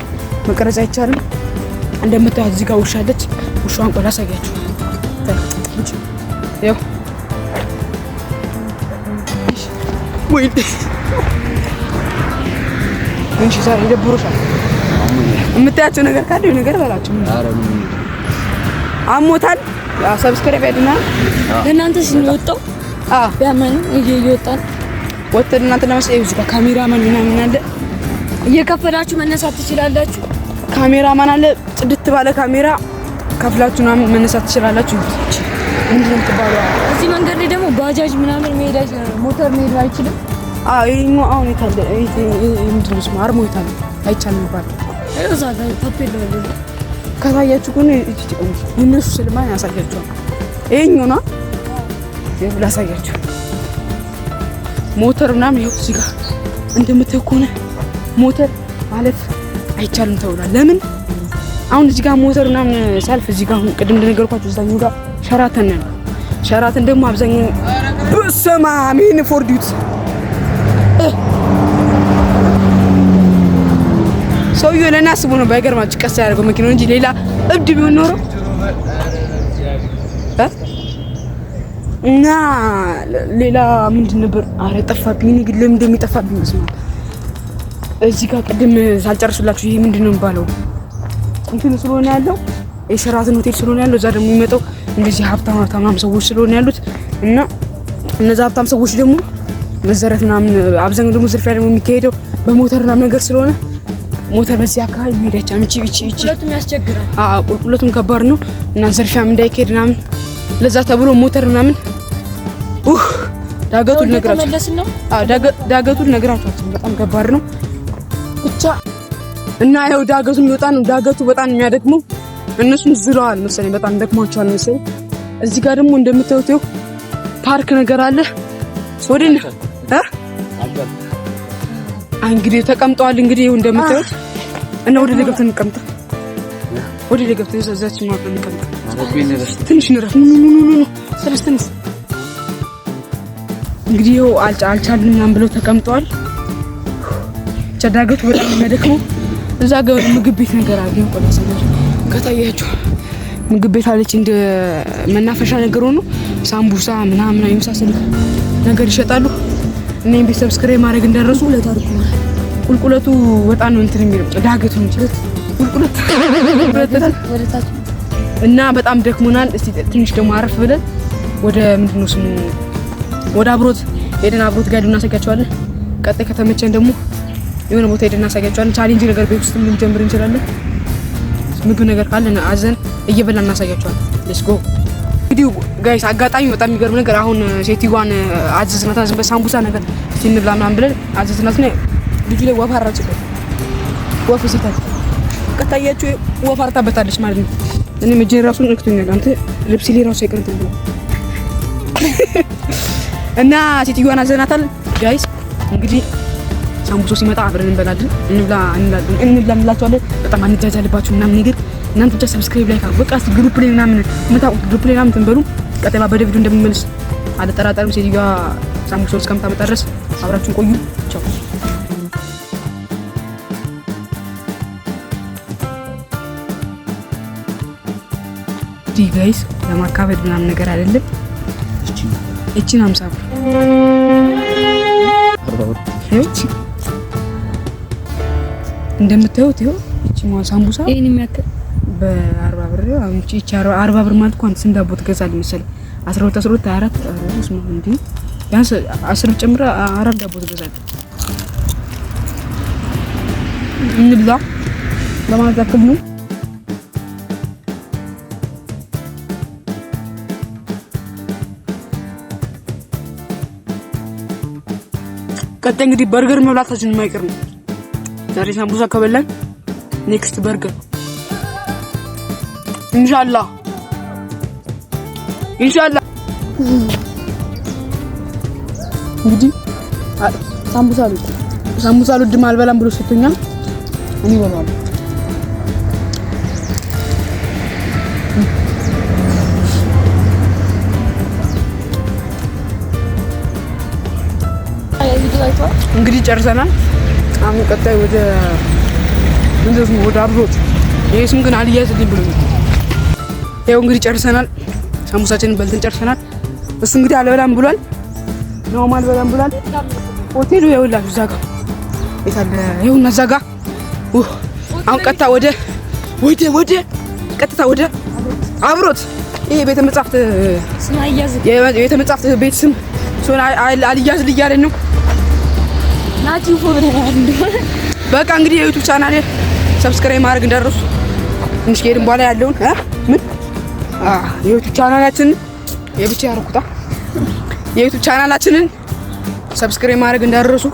መቅረጽ አይቻልም። እንደምታዩት እዚህ ጋር ውሻ አለች። ውሻዋን ቆይ ላሳያችሁ። ያው ወይ እንሽ ዛሬ ይደብሮሻል። የምታያቸው ነገር ካለ ነገር በላችሁ። አሞታል። ሰብስክራይብ ያድና ለእናንተ ሲወጣው ቢያመን እየወጣን ወጥተን እናንተ ለማሳየት እዚህ ጋር ካሜራማን ምናምን አለ። እየከፈላችሁ መነሳት ትችላላችሁ። ካሜራማን አለ። ጽድት ባለ ካሜራ ከፍላችሁ ምናምን መነሳት ትችላላችሁ። ምንድነው ተባለው? እዚህ መንገድ ላይ ደግሞ ባጃጅ ምናምን መሄድ አይችልም፣ ሞተር መሄድ አይችልም። ይሄኛው አሁን የታለ ምንድነው ስሙ አርሞ የታለ አይቻልም ባል እዛ ጋር ታፔላ አለ። ከታያችሁ ግን እነሱ ስለማን ያሳያችኋል። ይሄኛው ነው ላሳያችሁ። ሞተር ምናምን ይኸው እዚህ ጋር እንደምታዩት ከሆነ ሞተር ማለፍ አይቻልም ተብሏል። ለምን አሁን እዚህ ጋር ሞተር ምናምን ሳልፍ እዚህ ጋር ቅድም እንደነገርኳችሁ እዛኛው ጋር ሸራተን ነው። ሸራተን ደግሞ አብዛኛው በሰማ ምን ፎርዲዩት ሰውዬው ለና አስቦ ነው ባይገርማችሁ ቀስ ያደርገው መኪናው እንጂ ሌላ እብድ ቢሆን ኖሮ እና ሌላ ምንድን ነበር? አረ ጠፋብኝ። ግን ለምን እንደሚጠፋብኝ መስማት እዚህ ጋር ቅድም ሳልጨርስላችሁ ይሄ ምንድን ነው የሚባለው እንትን ስለሆነ ያለው የሸራተን ሆቴል ስለሆነ ያለው እዛ ደግሞ የሚመጣው እንደዚህ ሀብታም ሰዎች ስለሆነ ያሉት እና እነዛ ሀብታም ሰዎች ደግሞ መዘረፍ ምናምን አብዛኛው ደግሞ ዝርፊያ ደግሞ የሚካሄደው በሞተር ምናምን ነገር ስለሆነ ሞተር በዚህ አካባቢ መሄድ አይቻልም። እቺ ቁልቁለቱም ያስቸግራል። ቁልቁለቱም ከባድ ነው እና ዝርፊያም እንዳይካሄድ ምናምን ለዛ ተብሎ ሞተር ምናምን ዳገቱን ነግራችሁ በጣም ከባድ ነው ብቻ እና ያው ዳገቱን ይወጣ ነው። ዳገቱ በጣም የሚያደክመው እነሱን ዝለዋል መሰለኝ፣ በጣም ደክሟቸዋል መሰለኝ። እዚህ ጋር ደግሞ እንደምታዩት ይኸው ፓርክ ነገር አለ። ወደነ እንግዲህ ተቀምጠዋል። እንግዲህ ይኸው እንደምታዩት እና ወደ ላይ ገብተን እንቀምጣ። ወደ ላይ ገብተን እዛችን ማለት እንቀምጣ። ትንሽ ንረፍ ኑ ሰለስተንስ እንግዲህ ይኸው አልቻልንም ምናምን ብለው ተቀምጠዋል። ዳገቱ በጣም የሚያደክመው እዛ ጋር ምግብ ቤት ነገር አለ። ቆላሰናል ከታያችሁ ምግብ ቤት አለች እንደ መናፈሻ ነገር ሆኖ ሳምቡሳ ምናምን የመሳሰሉት ነገር ይሸጣሉ። እኔም ቤት ሰብስክራይብ ማድረግ እንዳረሱ ለታሪኩ ቁልቁለቱ በጣም ነው እንትን የሚለው ዳገቱ ነው እንጂ ቁልቁለቱ ወደታች እና በጣም ደክሞናል። እስቲ ትንሽ ደግሞ አረፍ ብለን ወደ ምንድነው ስሙ ወደ አብሮት ሄደን አብሮት ጋር እናሳያቸዋለን። ቀጣይ ከተመቸን ደግሞ የሆነ ቦታ ሄደን እናሳያቸዋለን። ቻሌንጅ ነገር ቤት ውስጥ ልንጀምር እንችላለን። ምግብ ነገር ካለ አዘን እየበላን እናሳያቸዋለን። ሌትስ ጎ። እንግዲህ ጋይስ አጋጣሚ በጣም የሚገርም ነገር አሁን ሴትዮዋን አዘዝናት በሳምቡሳ ነገር ሲንብላ ምናምን ብለን አዘዝናት ነው። ልጁ ላይ ወፍ አራጭበት ወፍ ሲታት ከታያችሁ ወፍ አርታበታለች ማለት ነው። እኔ መጀመሪያ ራሱን ነክቶኛል። አንተ ልብስ ላይ ራሱ አይቀርም ብሎ እና ሴትዮዋን አዘናታል ጋይስ። እንግዲህ ሳምቡሶ ሲመጣ አብረን እንበላለን። እንላችኋለን። በጣም አንጃጃልባችሁ ምናምን ነገር እናንተ ብቻ ሰብስክራይብ ላይክ በቃ ግሩፕ ላይ ምናምን የምታውቁት ግሩፕ ላይ ምናምን ትንበሉ። ቀጣይ ባበደ ቪዲዮ እንደምመለስ አልጠራጠርም። ሴትዮዋ ሳምቡሶ እስከምታመጣ ድረስ አብራችሁን ቆዩ። ቻው። ጋይስ ለማካበድ ምናምን ነገር አይደለም። እቺን 50 ብር እንደምታዩት ይኸው እቺ ሳምቡሳ ይሄን የሚያክል በ40 ብር ነው። እቺ 40 ብር ማለት እንኳን ስንት ዳቦ ትገዛለህ መሰለህ? 12 24 እንዴ ቢያንስ 10 ጨምራ 4 ዳቦ ትገዛለህ። እንብላ ለማለት ያክል ነው። ቀጣይ እንግዲህ በርገር መብላታችን የማይቀር ነው። ዛሬ ሳምቡሳ ከበላን ኔክስት በርገር ኢንሻአላህ። እንግዲህ ሳምቡሳ አልወድም አልበላም ብሎ ሰጥቶኛል። እኔ እበላለሁ። እንግዲህ ጨርሰናል። አሁን ቀጣይ ወደ አብሮት ይሄ ስም ግን አልያዝልኝ ብሎኛል። ይኸው እንግዲህ ጨርሰናል። ሳምቡሳችንን በልተን ጨርሰናል። እሱ እንግዲህ አልበላም ብሏል። ነው አልበላም ብሏል። ሆቴሉ ይኸውላችሁ እዛ ጋር የታለ? ይኸውና እዛ ጋር አሁን ቀጥታ ወደ አብሮት ይሄ ቤተ መጻሕፍት ስም አያዝ የቤተ መጻሕፍት ቤት ስም ሶና አልያዝልኝ እያለኝ ነው። ናቲው ፎብራን በቃ እንግዲህ የዩቲዩብ ቻናሌ ሰብስክራይብ ማድረግ እንዳትረሱ። ትንሽ ከሄድን በኋላ ያለውን የዩቲዩብ ቻናላችንን የዩቲዩብ ቻናላችንን ሰብስክራይብ ማድረግ እንዳትረሱ።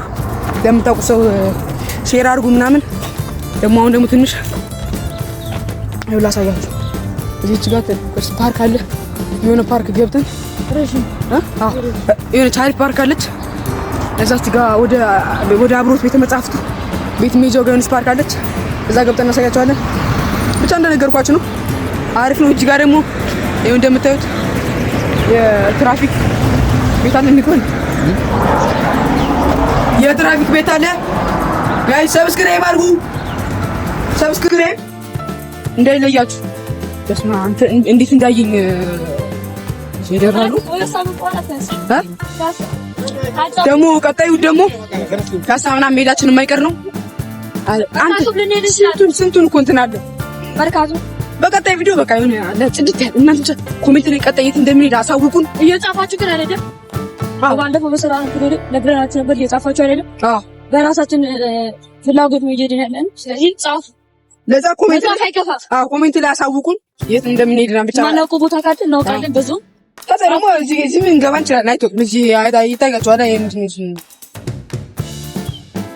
ለምታውቁ ሰው ሼር አድርጉ ምናምን። አሁን ደግሞ ትንሽ ይኸው ላሳያችሁ። እዚች ጋር ፓርክ አለ። የሆነ ፓርክ ገብተን የሆነ ቻይልድ ፓርክ አለች። እዛች ጋር ወደ አብሮት ቤተ መጻሕፍት ቤት ሜጃው ጋር ፓርክ አለች። እዛ ገብተን እናሳያቸዋለን። ብቻ እንደነገርኳችሁ ነው። አሪፍ ነው። እዚህ ጋር ደግሞ ይኸው እንደምታዩት የትራፊክ ቤት አለ። እንግዲህ የትራፊክ ቤት አለ። ጋይስ ሰብስክራይብ አድርጉ። ሰብስክራይብ እንዳይለያችሁ። በስመ አብ አንተ እንዴት እንዳየኝ ይደራሉ። ደግሞ ቀጣዩ ደግሞ ካሳምና ሜዳችን የማይቀር ነው። አንተ ስንቱን እኮ እንትን አለ መርካቶ። በቀጣይ ቪዲዮ በቃ ይሁን አለ ጽድት ያለ እናንተ ብቻ ኮሜንት ላይ ቀጣይ የት እንደምንሄድ አሳውቁን። እየጻፋችሁ ግን አይደለም? ባለፈው በስራ ነግረናችሁ ነበር። እየጻፋችሁ አይደለም? በራሳችን ፍላጎት ነው እየሄድን። ስለዚህ ጻፉ። ለዛ ኮሜንት ላይ አሳውቁን የት እንደምንሄድና ብቻ ማናውቀው ቦታ ካለ እናውቃለን። ብዙ ከዛ ደግሞ እዚህ ምን ገባ እንችላለን። አይቶክም እዚህ ይታያችኋል።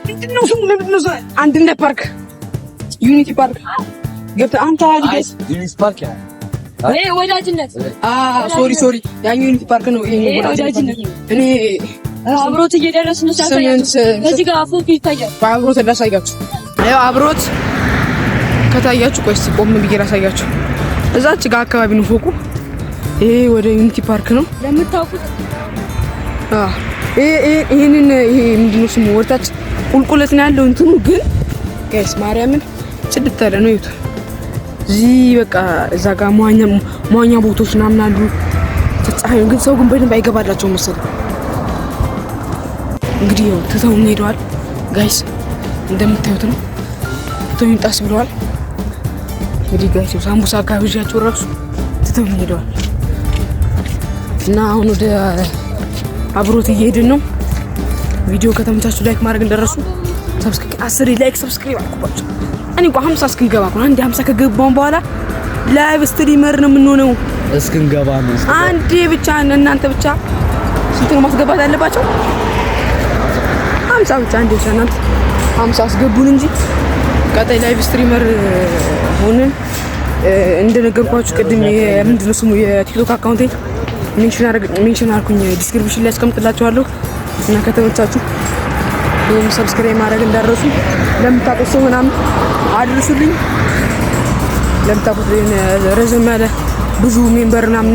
ምንድነው ስሙ? ምንድነው አንድነት ፓርክ፣ ዩኒቲ ፓርክ ገብተህ አንተ አዲስ ዩኒቲ ፓርክ ወዳጅነት ሶሪ ያኛው ዩኒቲ ፓርክ ነው። ይሄ ወዳጅነት እኔ አብሮት እየደረስን ነው። እዚህ ጋር ፎቅ ይታያል። አብሮት ላሳያችሁ። ያው አብሮት ከታያችሁ ቆይ እስኪ ቆም ብዬ ላሳያችሁ። እዛች ጋር አካባቢ ነው ፎቁ። ይሄ ወደ ዩኒቲ ፓርክ ነው ለምታውቁት። ይሄ ምንድነው ስሙ? ወርታች ቁልቁለት ነው ያለው እንትኑ ግን ጋይስ ማርያምን ጽድት ያለ ነው። ይሁት እዚህ በቃ እዛ ጋር መዋኛ ቦታዎች ምናምን አሉ። ተጻፈው ግን ሰው ግን በደንብ አይገባላቸው መሰለኝ። እንግዲህ ያው ትተው ሄደዋል ጋይስ፣ እንደምታዩት ነው። ትተው ይንጣስ ብለዋል። እንግዲህ ጋይስ ሳምቡሳ ጋብዣቸው ራሱ ትተው ሄደዋል። እና አሁን ወደ አብሮት እየሄድን ነው። ቪዲዮ ከተመቻችሁ ላይክ ማድረግ እንደረሱ። ሰብስክራይብ ላይክ ሰብስክራይብ አድርጉባችሁ። እኔ እንኳን 50 እስክንገባ ነው። አንዴ 50 ከገባን በኋላ ላይቭ ስትሪመር ነው የምንሆነው። እስክንገባ ነው አንዴ ብቻ እናንተ ብቻ ስንት ነው ማስገባት ያለባቸው? 50 ብቻ አንዴ ብቻ እናንተ 50 አስገቡን እንጂ ቀጣይ ላይቭ ስትሪመር ሆነን እንደነገርኳችሁ ቅድም ምንድነው ስሙ የቲክቶክ አካውንቴ ሜንሽን አድርኩኝ ዲስክሪፕሽን ላይ አስቀምጥላችኋለሁ። እና ከተመቻችሁ ሰብስክራይብ ማድረግ እንዳረሱ ለምታውቁት ሰው ምናምን አድርሱልኝ። ለምታውቁት ረዘም ያለ ብዙ ሜምበር ምናምን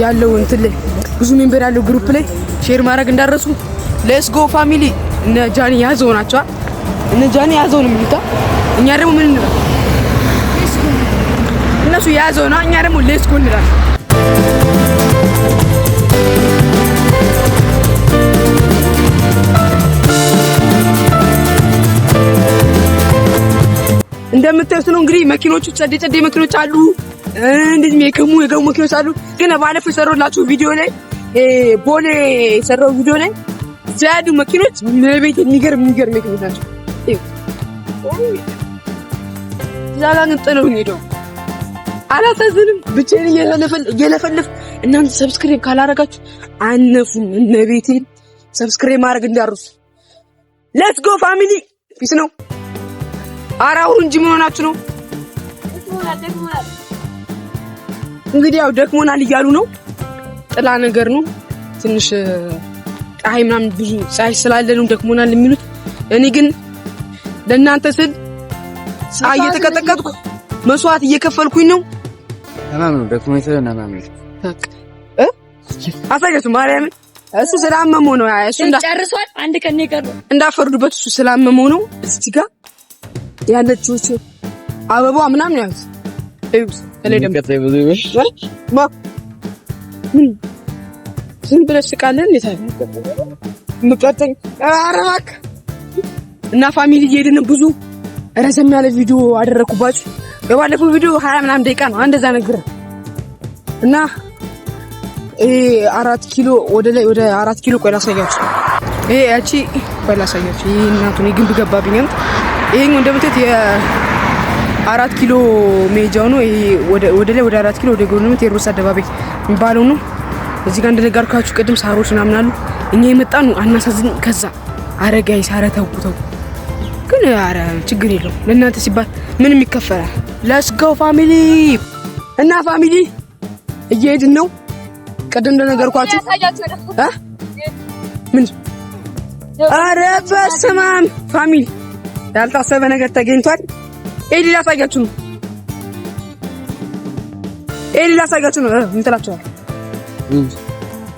ያለው እንትን ላይ ብዙ ሜምበር ያለው ግሩፕ ላይ ሼር ማድረግ እንዳረሱ። ሌትስ ጎ ፋሚሊ። እነ ጃኒ ያዘው ናቸው። እነ ጃኒ ያዘው ነው የሚሉት። እኛ ደግሞ ምን እንላለን? እነሱ ያዘው ነው፣ እኛ ደግሞ ሌትስ ጎ እንላለን። እንደምታዩት ነው እንግዲህ መኪኖቹ ጸዴ መኪኖች አሉ። እንደዚህ የገሙ መኪኖች አሉ። ግን ባለፈው የሰራሁላችሁ ቪዲዮ ላይ ቦሌ የሰራው ቪዲዮ ላይ ያሉ መኪኖች ለቤት የሚገርም መኪኖች ናቸው። ዛላን ጥለው ሄደው አላሳዝንም። ብቻዬን እየለፈልፍ እናንተ ሰብስክራይብ ካላረጋችሁ አነፉም። እነ ቤቴን ሰብስክራይብ ማድረግ እንዳርሱ። ሌትስ ጎ ፋሚሊ ፒስ ነው። አራው እንጂ ምን ሆናችሁ ነው? እንግዲህ ያው ደክሞናል እያሉ ነው። ጥላ ነገር ነው ትንሽ ፀሐይ ምናምን ብዙ ፀሐይ ስላለ ነው ደክሞናል የሚሉት። እኔ ግን ለእናንተ ስል ፀሐይ እየተቀጠቀጥኩ መስዋዕት እየከፈልኩኝ ነው። ተማም ነው ደክሞ ይተናናም አሳያችሁ ማርያምን። እሱ ስላመመው ነው። እሱ ጨርሷል። አንድ ቀን ነው የቀረው። እንዳፈርዱበት እሱ ስላመመው ነው። እዚህ ጋር ያለችው አበባዋ ምናምን ያዝ እዩት። ለለም ዝም ብለሽ ስቃለን እንዴት ምቀጥኝ አረባክ እና ፋሚሊ እየሄድን ብዙ ረዘም ያለ ቪዲዮ አደረኩባችሁ። የባለፈው ቪዲዮ 20 ምናምን ደቂቃ ነው እንደዛ ነገር እና 4 ኪሎ ወደ ላይ ወደ 4 ኪሎ ቆይ ላሳያችሁ። ያቺ ቆይ ላሳያችሁ። ይሄ እናቱን ግንብ ገባብኝ። ይሄን እንደምትት የ4 ኪሎ ሜጃው ነው። ይሄ ወደ ላይ ወደ 4 ኪሎ ወደ ጎንነት ቴዎድሮስ አደባባይ የሚባለው ነው። እዚህ ጋር እንደነገርኳችሁ ቅድም ሳሮች ምናምን አሉ። እኛ የመጣን አናሳዝን። ከዛ አረጋይ ሳረተው ግን አረ ችግር የለው ለእናንተ ሲባል ምንም ይከፈላል። ሌትስ ጎ ፋሚሊ እና ፋሚሊ እየሄድን ነው። ቅድም እንደነገርኳችሁ ምን አረ በስመ አብ ፋሚሊ ያልታሰበ ነገር ተገኝቷል። ኤሊ ላሳያችሁ ነው። ምን ትላችኋል?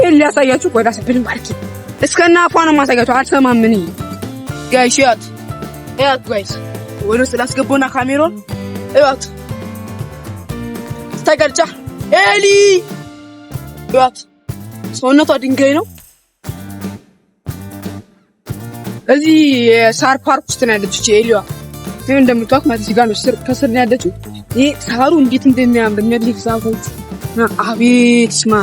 ኤሊ ላሳያችሁ ቆይ ዳሰብን ማርኪ እስከና አፏን ማሳያችሁ። አልሰማም ምን ጋይስ ያት ጋይስ ወደ ስላስገቦና ካሜራውን እዩት። ተገልጫ ኤሊ እዩት። ሰውነቷ ድንጋይ ነው። እዚህ ሳር ፓርክ ውስጥ ነው ያለችው ኤሊዋ። ግን እንደምታውቁት ማለት እዚህ ጋር ነው ከስር ነው ያለችው። ይሄ ሳሩ እንዴት እንደሚያምር የሚያድግ ዛፎች አቤት ስማ።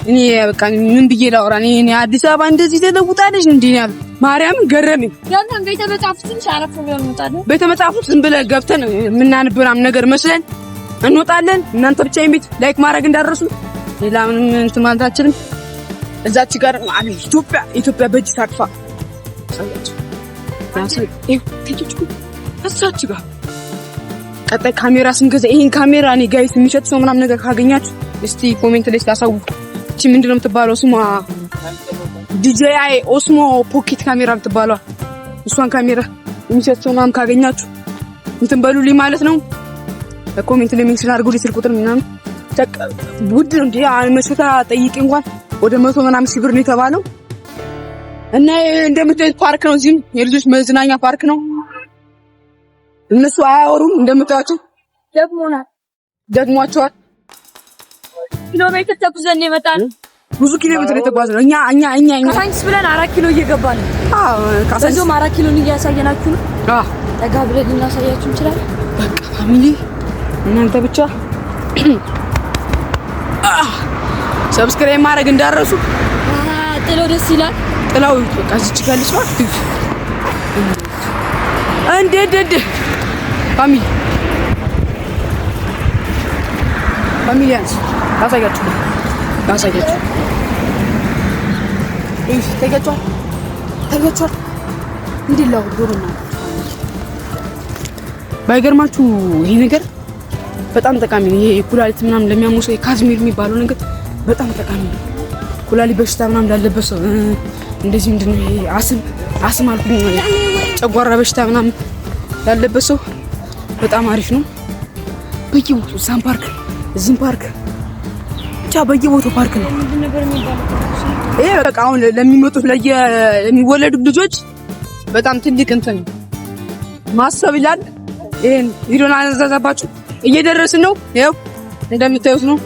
እኔ በቃ ምን ብዬ ላውራ? እኔ አዲስ አበባ እንደዚህ ተለውጣለች እንዴ ያለ ማርያም ገረመኝ። ያንተ ቤተ መጻሕፍትን ሻረፍ ነው እንወጣለን። ቤተ መጻሕፍት ዝም ብለህ ገብተን የምናንብራም ነገር መስለን እንወጣለን። እናንተ ብቻ ቤት ላይክ ማድረግ እንዳረሱ ሌላ ምንም እንትን ማለት አልችልም። እዛች ጋር ኢትዮጵያ በእጅ ታቅፋ እዛች ጋር ቀጣይ ካሜራ ስንገዛ ይሄን ካሜራ እኔ ጋይስ የሚሸጥ ሰው ምናምን ነገር ካገኛችሁ እስቲ ኮሜንት ላይ ታሳውቁ። እቺ ምንድነው የምትባለው? ስሟ DJI ኦስሞ ፖኬት ካሜራ የምትባለው እሷን ካሜራ የሚሸጥ ሰው ምናምን ካገኛችሁ እንትን በሉልኝ ማለት ነው። ኮሜንት ላይ ሜንሽን አድርጉልኝ ስልክ ቁጥር ምናምን። ውድ ነው እንዴ መስታ ጠይቂ እንኳን ወደ 100 ምናምን ሺህ ብር ነው የተባለው። እና እንደምታዩት ፓርክ ነው። እዚህም የልጆች መዝናኛ ፓርክ ነው። እነሱ አያወሩም እንደምታዩት። ደግሟቸዋል። ኪሎ ሜትር ተጉዘን የመጣን ብዙ ኪሎ ሜትር የተጓዝነው እኛ ከሳይንስ ብለን 4 ኪሎ እየገባን ነው። ከዛም 4 ኪሎን እያሳየናችሁ ነው። ጠጋ ብለን እናሳያችሁ እንችላለን። በቃ ፋሚሊ እናንተ ብቻ ሰብስክራይብ ማድረግ እንዳረሱ። ጥለው ደስ ይላል። ጥላው በቃ እዚህ ጋር ልጅ ማለት እንደ ፋሚሊያንስ ታሳያችሁ እሺ ታያችሁ እንዲላው ዶሮና ባይገርማችሁ ይሄ ነገር በጣም ጠቃሚ ነው። ይሄ ኩላሊት ምናምን ለሚያሙ ሰው ካዝሚር የሚባለው ነገር በጣም ጠቃሚ ነው። ኩላሊት በሽታ ምናምን ላለበት ሰው እንደዚህ ምንድነው ይሄ አስም አልኩኝ ጨጓራ በሽታ ምናምን ያለበት ሰው በጣም አሪፍ ነው። በየቦታው ሳም ፓርክ እዚህም ፓርክ ብቻ በየቦታው ፓርክ ነው። ይሄ በቃ አሁን ለሚመጡት ለሚወለዱ ልጆች በጣም ትልቅ እንትን ማሰብ ይላል። ይሄን ቪዲዮና አዘዛባችሁ እየደረስን ነው። ይኸው እንደምታዩት ነው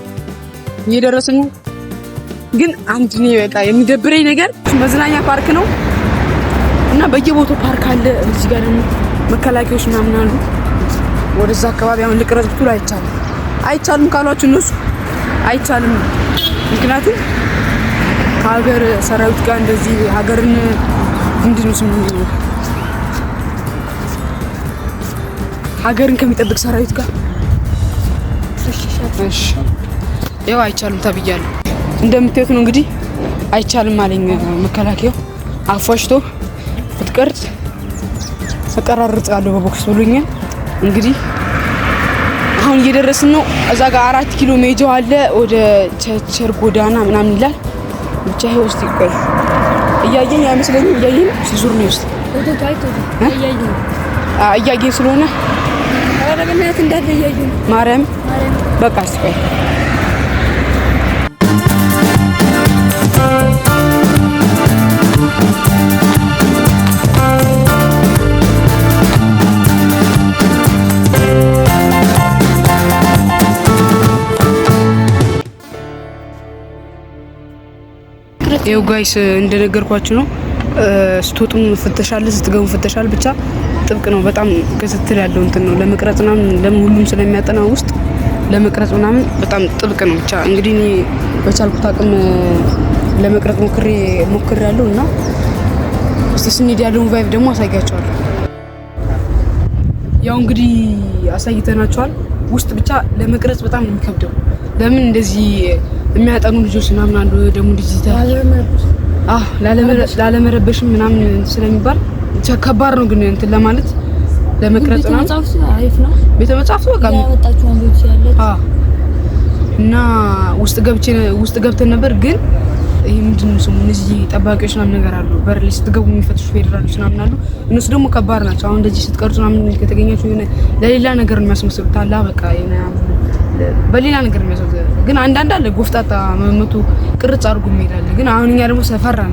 እየደረስን ነው። ግን አንድ ነው በቃ የሚደብረኝ ነገር መዝናኛ ፓርክ ነው እና በየቦታው ፓርክ አለ። እዚህ ጋር ደግሞ መከላከያዎች ምናምን አሉ። ወደዛ አካባቢ አሁን ልቅረጽ ብትሉ አይቻልም ካሏችሁ እነሱ አይቻልም። ምክንያቱም ከሀገር ሰራዊት ጋር እንደዚህ ሀገርን ምንድነው ስሙ ሀገርን ከሚጠብቅ ሰራዊት ጋር እሺ ያው አይቻልም ተብያለሁ። እንደምታዩት ነው እንግዲህ አይቻልም አለኝ መከላከያው። አፏሽቶ ብትቀርጽ ተቀራርጻለሁ በቦክስ ብሎኛል። እንግዲህ አሁን እየደረስን ነው። እዛ ጋር 4 ኪሎ ሜጃው አለ ወደ ቸርቸር ጎዳና ምናምን ይላል። ብቻ ይሄ ውስጥ ይቆይ እያየኝ አይመስለኝም። እያየኝ ሲዙር ነው ውስጥ እያየኝ ስለሆነ አረጋግናት እንዳለ እያየኝ ማርያም በቃ እስኪ ይኸው ጋይስ እንደነገርኳችሁ ነው። ስትወጡም ፍተሻል፣ ስትገቡ ፍተሻል። ብቻ ጥብቅ ነው በጣም ክትትል ያለው እንትን ነው። ለመቅረጽ ምናምን ሁሉም ስለሚያጠና ውስጥ ለመቅረጽ ምናምን በጣም ጥብቅ ነው። ብቻ እንግዲህ እኔ በቻልኩት አቅም ለመቅረጽ ሞክሬ ያለው እና እስቲ ስንሄድ ያለውን ቫይብ ደግሞ አሳያቸዋለሁ። ያው እንግዲህ አሳይተናቸዋል። ውስጥ ብቻ ለመቅረጽ በጣም ነው የሚከብደው። ለምን እንደዚህ የሚያጠኑ ልጆች ምናምን አሉ ደግሞ ዲጂታል ላለመረበሽም ምናምን ስለሚባል ከባድ ነው። ግን እንትን ለማለት ለመቅረጽ ነው አሪፍ ነው። ቤተ መጻሕፍት በቃ ያወጣችሁ አንዶች ያለ እና ውስጥ ገብተን ነበር። ግን ይሄ ምንድነው ስሙ እነዚህ ጠባቂዎች ምናምን ነገር አሉ በር ላይ ስትገቡ የሚፈትሹ ፌደራሎች ምናምን አሉ። እነሱ ደግሞ ከባድ ናቸው። አሁን እንደዚህ ስትቀርጹ ምናምን ከተገኛችሁ ለሌላ ነገር ነው የሚያስመስሉት። ታላ በቃ በሌላ ነገር የሚያስወጥ ግን አንዳንድ አለ ጎፍጣጣ መመቱ ቅርጽ አድርጎ የሚሄዳል። ግን አሁን እኛ ደግሞ ሰፈራን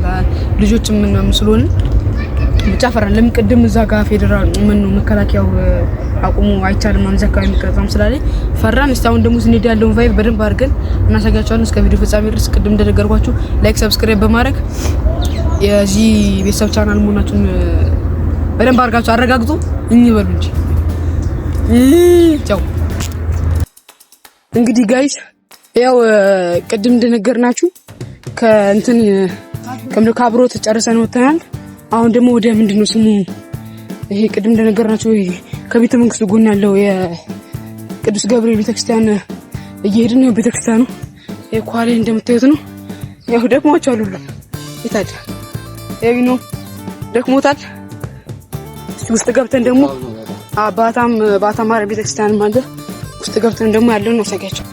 ልጆች ምናምን ስለሆነ ብቻ ፈራን። ለምን ቅድም እዛ ጋር ፌደራል መከላከያው አቁሙ አይቻልም ማንዛ አካባቢ የሚቀርጻም ስላለኝ ፈራን። እስቲ አሁን ደግሞ ስንሄድ ያለውን ቫይብ በደንብ አድርገን እናሳጋቸዋለን። እስከ ቪዲዮ ፍጻሜ ድረስ ቅድም እንደነገርኳችሁ ላይክ፣ ሰብስክራይብ በማድረግ የዚህ ቤተሰብ ቻናል መሆናችሁን በደንብ አድርጋችሁ አረጋግጡ። እንበሉ እንጂ ቻው። እንግዲህ ጋይስ ያው ቅድም እንደነገርናችሁ ከአብሮ ተጨርሰን ወጥተናል። አሁን ደግሞ ወደ ምንድነው ስሙ ይሄ ቅድም እንደነገርናችሁ ከቤተ መንግስቱ ጎን ያለው የቅዱስ ገብርኤል ቤተክርስቲያን እየሄድን ነው። ቤተክርስቲያኑ የኳሌ እንደምታዩት ነው። ያው ደክሟቸዋል ሁሉ ይታል ያው ነው ደክሞታል። ውስጥ ገብተን ደግሞ ባታ ማርያም ቤተክርስቲያን ማለት ውስጥ ገብተን ደግሞ ያለውን እናሳያቸው።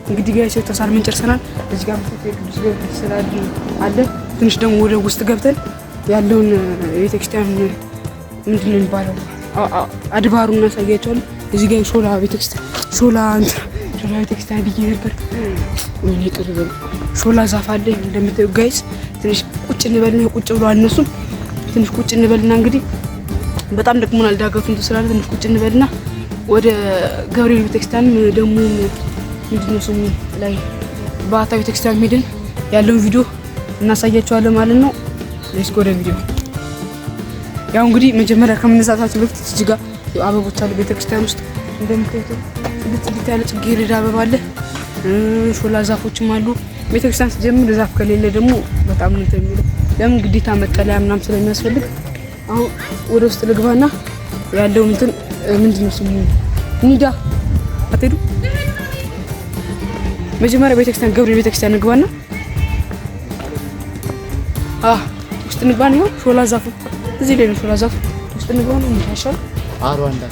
እንግዲህ ጋይስ ተሳልመን ጨርሰናል። እዚህ ጋር ቅዱስ ገብርኤል ስላለ አለ። ትንሽ ደግሞ ወደ ውስጥ ገብተን ያለውን ቤተክርስቲያን ምንድን ነው የሚባለው አድባሩን እናሳያቸዋለን። እዚህ ጋር ሾላ ቤተክርስቲያን ብዬ ነበር። ምን ይቀርበል ሾላ ዛፍ አለ እንደምታዩ ጋይስ። ትንሽ ቁጭ እንበልና ቁጭ ብሏል። እነሱም ትንሽ ቁጭ እንበልና እንግዲህ በጣም ደክሞናል። ዳገቱን ስላለ ትንሽ ቁጭ እንበልና ወደ ገብርኤል ቤተክርስቲያን ደግሞ ምንድነው ስሙ ላይ ባታ ቤተክርስቲያን ሄደን ያለውን ቪዲዮ እናሳያቸዋለን ማለት ነው። ሌትስ ጎ ወደ ቪዲዮ። ያው እንግዲህ መጀመሪያ ከመነሳታችን በፊት እዚህ ጋር አበቦች አሉ ቤተክርስቲያን ውስጥ እንደምታዩት ጽድት ያለ ጽጌረዳ አበባ አለ። ሾላ ዛፎችም አሉ። ቤተክርስቲያን ስትጀምር ዛፍ ከሌለ ደግሞ በጣም ነው የሚለው። ለምን ግዴታ መጠለያ ምናምን ስለሚያስፈልግ አሁን ወደ ውስጥ ልግባና ያለው ምንድነው ስሙ ኒዳ አትሄዱ። መጀመሪያ ቤተክርስቲያን ገብርኤል ቤተክርስቲያን እንግባና ውስጥ እንግባና ነው ሾላ ዛፉ እዚህ ላይ ነው። ሾላ ዛፉ ውስጥ እንግባና ነው ታሻው አሯንዳ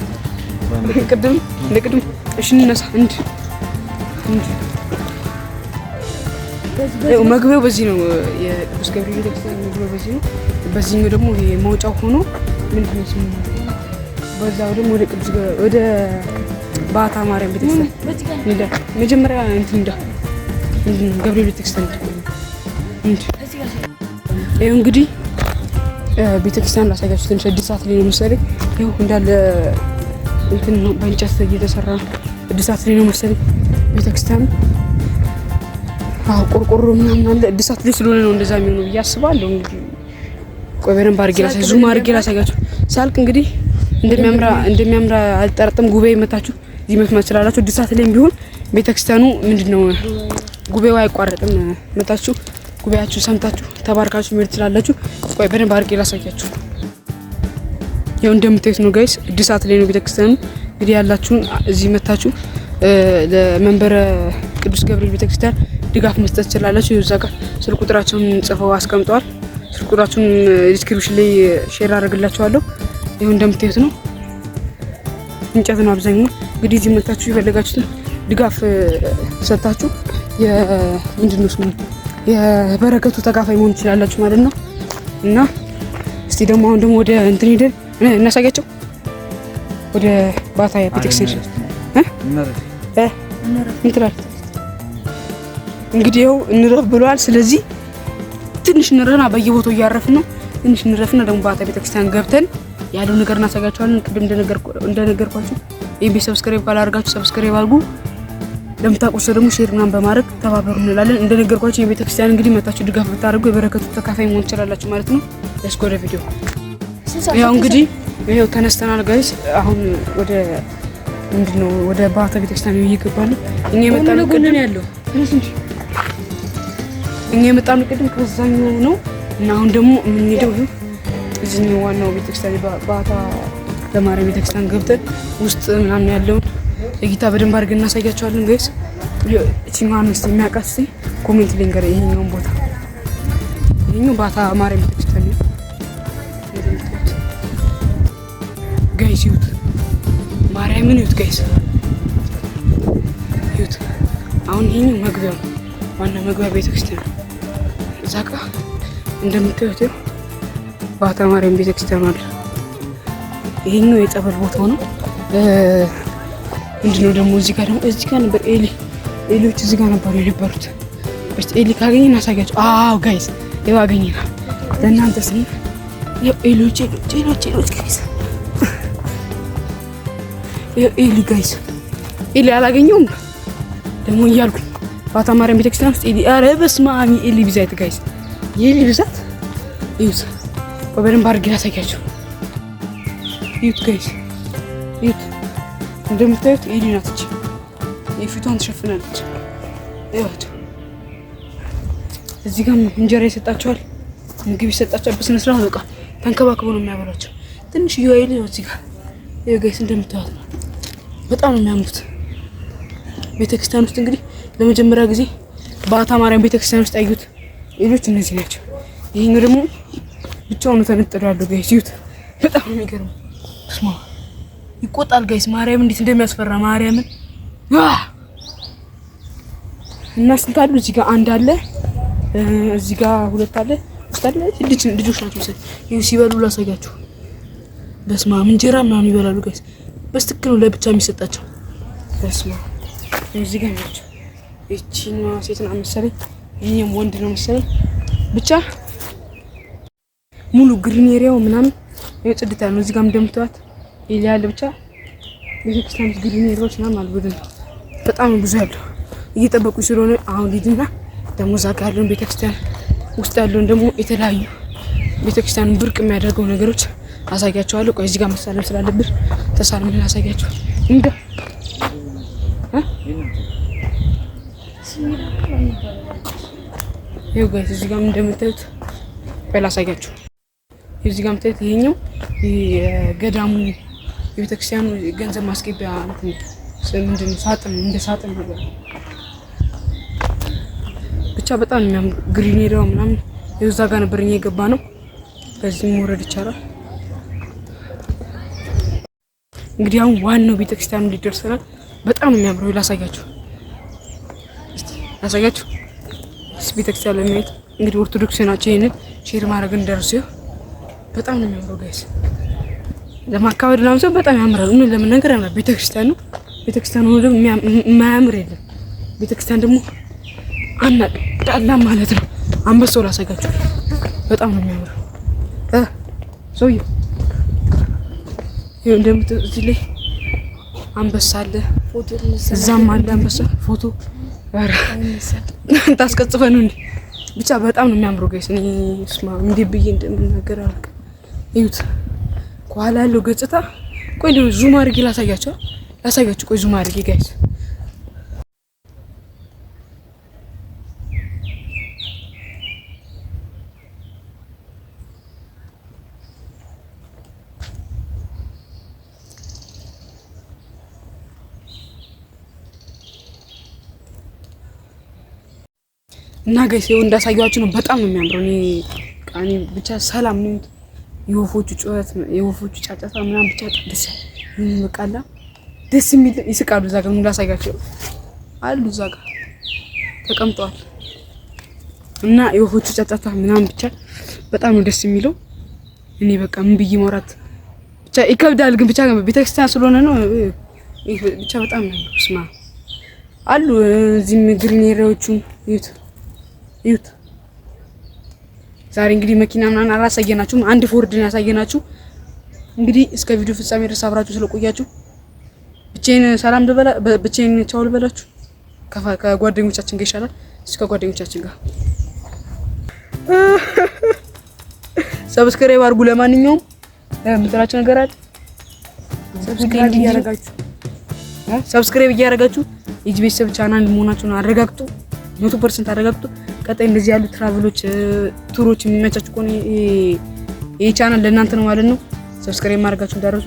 ቅድም ለቅድም እሺ እንነሳ እንድ መግቢያው በዚህ ነው። የቅዱስ ገብርኤል ቤተክርስቲያን መግቢያው በዚህ ነው። በዚህኛው ደግሞ ይሄ መውጫው ሆኖ ምንድን ነው ስሙ? በዛው ደግሞ ወደ ባታ ማርያም ቤተክርስቲያን እንደ መጀመሪያ እንትን እንደ ገብርኤል ቤተክርስቲያን ይሄ እንግዲህ ቤተክርስቲያን ላሳያችሁ ትንሽ እድሳት ላይ ነው መሰለኝ። ይኸው እንዳለ እንትን ነው በእንጨት እየተሰራ እድሳት ላይ ነው መሰለኝ ቤተክርስቲያኑ። ቆርቆሮ ምናምን አለ እድሳት ላይ ስለሆነ ነው እንደዛ የሚሆነው ብዬ አስባለሁ። እንግዲህ ቆይ በደንብ አድርጌ ላሳያችሁ፣ ዙም አድርጌ ላሳያችሁ። ሳልቅ እንግዲህ እንደሚያምራ አልጠረጥም። ጉባኤ መታችሁ እዚህ መስማት ትችላላችሁ። እድሳት ላይም ቢሆን ቤተክርስቲያኑ ምንድነው ጉባኤው አይቋረጥም። መታችሁ ጉባኤያችሁ ሰምታችሁ ተባርካችሁ መሄድ ትችላላችሁ። ቆይ በደንብ አድርጌ ላሳያችሁ። ያው እንደምታዩት ነው ጋይስ፣ እድሳት ላይ ነው ቤተክርስቲያኑ። እንግዲህ ያላችሁን እዚህ መታችሁ ለመንበረ ቅዱስ ገብርኤል ቤተክርስቲያን ድጋፍ መስጠት ትችላላችሁ። እዛ ጋር ስልክ ቁጥራቸውን ጽፈው አስቀምጠዋል። ስልክ ቁጥራቸውን ዲስክሪፕሽን ላይ ሼር አደርግላችኋለሁ። ይኸው እንደምታዩት ነው፣ እንጨት ነው አብዛኛው። እንግዲህ እዚህ መታችሁ የፈለጋችሁትን ድጋፍ ሰጣችሁ ምንድነው ስሙ የበረከቱ ተካፋይ መሆን ትችላላችሁ ማለት ነው። እና እስቲ ደግሞ አሁን ደግሞ ወደ እንትን ሄደን እናሳያቸው ወደ ባታ ቤተክርስቲያን እንትላል እንግዲህ ይኸው እንረፍ ብለዋል። ስለዚህ ትንሽ እንረፍና በየቦታው እያረፍን ነው። ትንሽ እንረፍና ደግሞ ባታ ቤተክርስቲያን ገብተን ያለው ነገር እናሳያችኋለን። ቅድም እንደነገርኳችሁ ይሄን ቤት ሰብስክራይብ ካላደረጋችሁ ሰብስክራይብ አድርጉ። ለምታውቁት ሰው ደግሞ ሼር ምናምን በማድረግ ተባበሩ እንላለን። እንደነገርኳችሁ የቤተክርስቲያን እንግዲህ መታችሁ ድጋፍ ብታደርጉ የበረከቱ ተካፋይ መሆን ትችላላችሁ ማለት ነው። ለስኮ ወደ ቪዲዮ ያው እንግዲህ ይሄው ተነስተናል ጋይስ። አሁን ወደ ምንድነው ወደ ባታ ቤተክርስቲያን እየገባን ነው። እኛ የመጣነው ቅድም ያለው ከዛኛው ነው እና አሁን ደግሞ የምንሄደው እዚህኛው ዋናው ቤተክርስቲያን ባታ ለማርያም ቤተክርስቲያን ገብተን ውስጥ ምናምን ያለውን እይታ በደንብ አድርገን እናሳያቸዋለን ጋይስ። እቺኛዋን እስቲ የሚያውቃት እስቲ ኮሜንት ላይ ንገረኝ። ይሄኛውን ቦታ ይሄኛው ባታ ማርያም ቤተክርስቲያን ነው ጋይስ። ይሁት ማርያምን ይሁት ጋይስ ይሁት። አሁን ይሄኛው መግቢያው ዋና መግቢያ ቤተክርስቲያን እዛ ጋር እንደምታዩት ባታ ማርያም ቤተክርስቲያን አለ። ይሄኛው የጸበል ቦታው ነው። ምንድነው ደግሞ እዚህ ጋር ነበር ኤሊዎች እዚህ ጋር ነበሩ የነበሩት። እስቲ ኤሊ ካገኘን አሳያችሁ። አዎ ጋይስ ይኸው አገኘና ለእናንተ ስለ ይኸው ኤሊዎች ጋይስ ይኸው ኤሊ ጋይስ ኤሊ አላገኘውም ደግሞ እያልኩኝ ባታ ማርያም ቤተክርስቲያን ውስጥ ኤሊ ኧረ በስመ አብ ኤሊ ብዛት ጋይስ የኤሊ ብዛት ይሁት። በደንብ አድርጌ ላሳያችሁ። ይሁት ጋይስ ይሁት እንደምታዩት ኤሊ ናት። እቺ የፊቷን ትሸፍናለች። ይኸውት እዚህ ጋር እንጀራ ይሰጣቸዋል፣ ምግብ ይሰጣቸዋል። በስነ ስርዓት በቃ ተንከባክቦ ነው የሚያበላቸው። ትንሽ ኤሊ ነው እዚህ ጋር። ይኸው ጋይስ እንደምታዩት ነው። በጣም ነው የሚያምሩት። ቤተክርስቲያን ውስጥ እንግዲህ ለመጀመሪያ ጊዜ ባታ ማርያም ቤተክርስቲያን ውስጥ ያዩት ኤሊዎች እነዚህ ናቸው። ይሄኛው ደግሞ ብቻውን ተነጥሎ ያለው ጋይስ ይሁት። በጣም ነው የሚገርመው። ስማ ይቆጣል ጋይስ። ማርያም እንዴት እንደሚያስፈራ ማርያምን እና ስንት አሉ? እዚህ ጋር አንድ አለ፣ እዚህ ጋር ሁለት አለ፣ ውስጥ አለ። ልጆች ናቸው መሰለኝ። ይሄ ሲበሉ ላሳያችሁ። በስመ አብ እንጀራ ምናምን ይበላሉ ጋይስ። በስትክክል ነው ለብቻ የሚሰጣቸው። በስመ አብ እዚህ ጋር ናቸው። እቺኛዋ ሴት ናት መሰለኝ፣ ይሄም ወንድ ነው መሰለኝ። ብቻ ሙሉ ግሪን ኤሪያው ምናምን ጽድት ያለ ነው። እዚህ ጋር እንደምታዩት ይላል። ብቻ ቤተክርስቲያን ግሪን ኤሪያዎች ምናምን አሉ። በጣም ብዙ ያለው እየጠበቁ ስለሆነ አሁን ሊድና ደግሞ እዛ ጋር ያለውን ቤተክርስቲያን ውስጥ ያለውን ደግሞ የተለያዩ ቤተክርስቲያን ብርቅ የሚያደርገው ነገሮች አሳያቸዋለሁ። ቆይ እዚህ ጋር መሳለም ስላለብን ተሳልመን አሳያቸው። እንደ ይኸው ጋይስ እዚህ ጋር እንደምታዩት ላሳያችሁ። እዚህ ጋር የምታዩት ይሄኛው የገዳሙ የቤተክርስቲያኑ ገንዘብ ማስገቢያ ምንድን ነው ሳጥን፣ እንደ ሳጥን ነገር ብቻ በጣም የሚያምር ግሪን ኤሪያው ምናምን እዛ ጋር ነበር እኛ የገባ ነው። በዚህ መውረድ ይቻላል። እንግዲህ አሁን ዋናው ቤተክርስቲያኑ ሊደርሰናል። በጣም ነው የሚያምረው። ላሳያችሁ ቤተክርስቲያን ለማየት እንግዲህ ኦርቶዶክስ ናቸው። ይሄንን ሼር ማድረግ እንደርሱ በጣም ነው የሚያምረው ጋይስ። ለማካበድ ነው ሰው በጣም ያምራል። ምን ለምን ነገር ያምራል። ቤተክርስቲያኑ ደግሞ የማያምር የለም። ቤተክርስቲያን ደግሞ አናዳላ ማለት ነው። አንበሳው ላሳያችሁ በጣም ነው የሚያምረው። ሰውዬው ይሄ እንደምትthấy እዚህ ላይ አንበሳ አለ፣ እዛም አለ አንበሳ። ፎቶ ታስቀጽፈን እንዴ? ብቻ በጣም ነው የሚያምረው ጋይስ። እኔ ስማ እንዴ ብዬ እንደምናገር አላውቅም። እዩት ከኋላ ያለው ገጽታ። ቆይ እንደው ዙም አድርጌ ላሳያችሁ። ቆይ ዙም አድርጌ ጋይስ። እና ጋይስ ይኸው እንዳሳያችሁ ነው። በጣም ነው የሚያምረው። እኔ ብቻ ሰላም ነው። የወፎቹ ጩኸት፣ የወፎቹ ጫጫታ ምናምን ብቻ ደስ የሚል ይስቃሉ። እዛ ጋር ላሳያችሁ አሉ፣ እዛ ጋር ተቀምጠዋል። እና የወፎቹ ጫጫታ ምናምን ብቻ በጣም ነው ደስ የሚለው። እኔ በቃ ምን ብዬ ማውራት ብቻ ይከብዳል። ግን ብቻ ቤተክርስቲያን ስለሆነ ነው ብቻ በጣም ነው ስማ አሉ። እዚህም ግሪኔሪዎቹ ይዩት። ዛሬ እንግዲህ መኪና ምናምን አላሳየናችሁም። አንድ ፎርድን ያሳየናችሁ። እንግዲህ እስከ ቪዲዮ ፍጻሜ ድረስ አብራችሁ ስለቆያችሁ ብቻዬን ቻው ልበላችሁ። ከጓደኞቻችን ጋር ይሻላል። እስከ ጓደኞቻችን ጋር ሰብስክራይብ አድርጉ። ለማንኛውም የምትላችሁ ነገር አለ? ሰብስክራይብ እያደረጋችሁ የዚህ ቤተሰብ ቻናል መሆናችሁን አረጋግጡ። 100% አረጋግጡ። ቀጣይ እንደዚህ ያሉ ትራቭሎች ቱሮች የሚመቻችሁ ከሆነ ይሄ ቻናል ለእናንተ ነው ማለት ነው። ሰብስክራይብ ማድረጋችሁ እንዳትረሱ።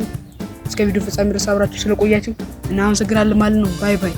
እስከ ቪዲዮ ፍጻሜ ድረስ አብራችሁ ስለቆያችሁ እናመሰግናለን ማለት ነው። ባይ ባይ።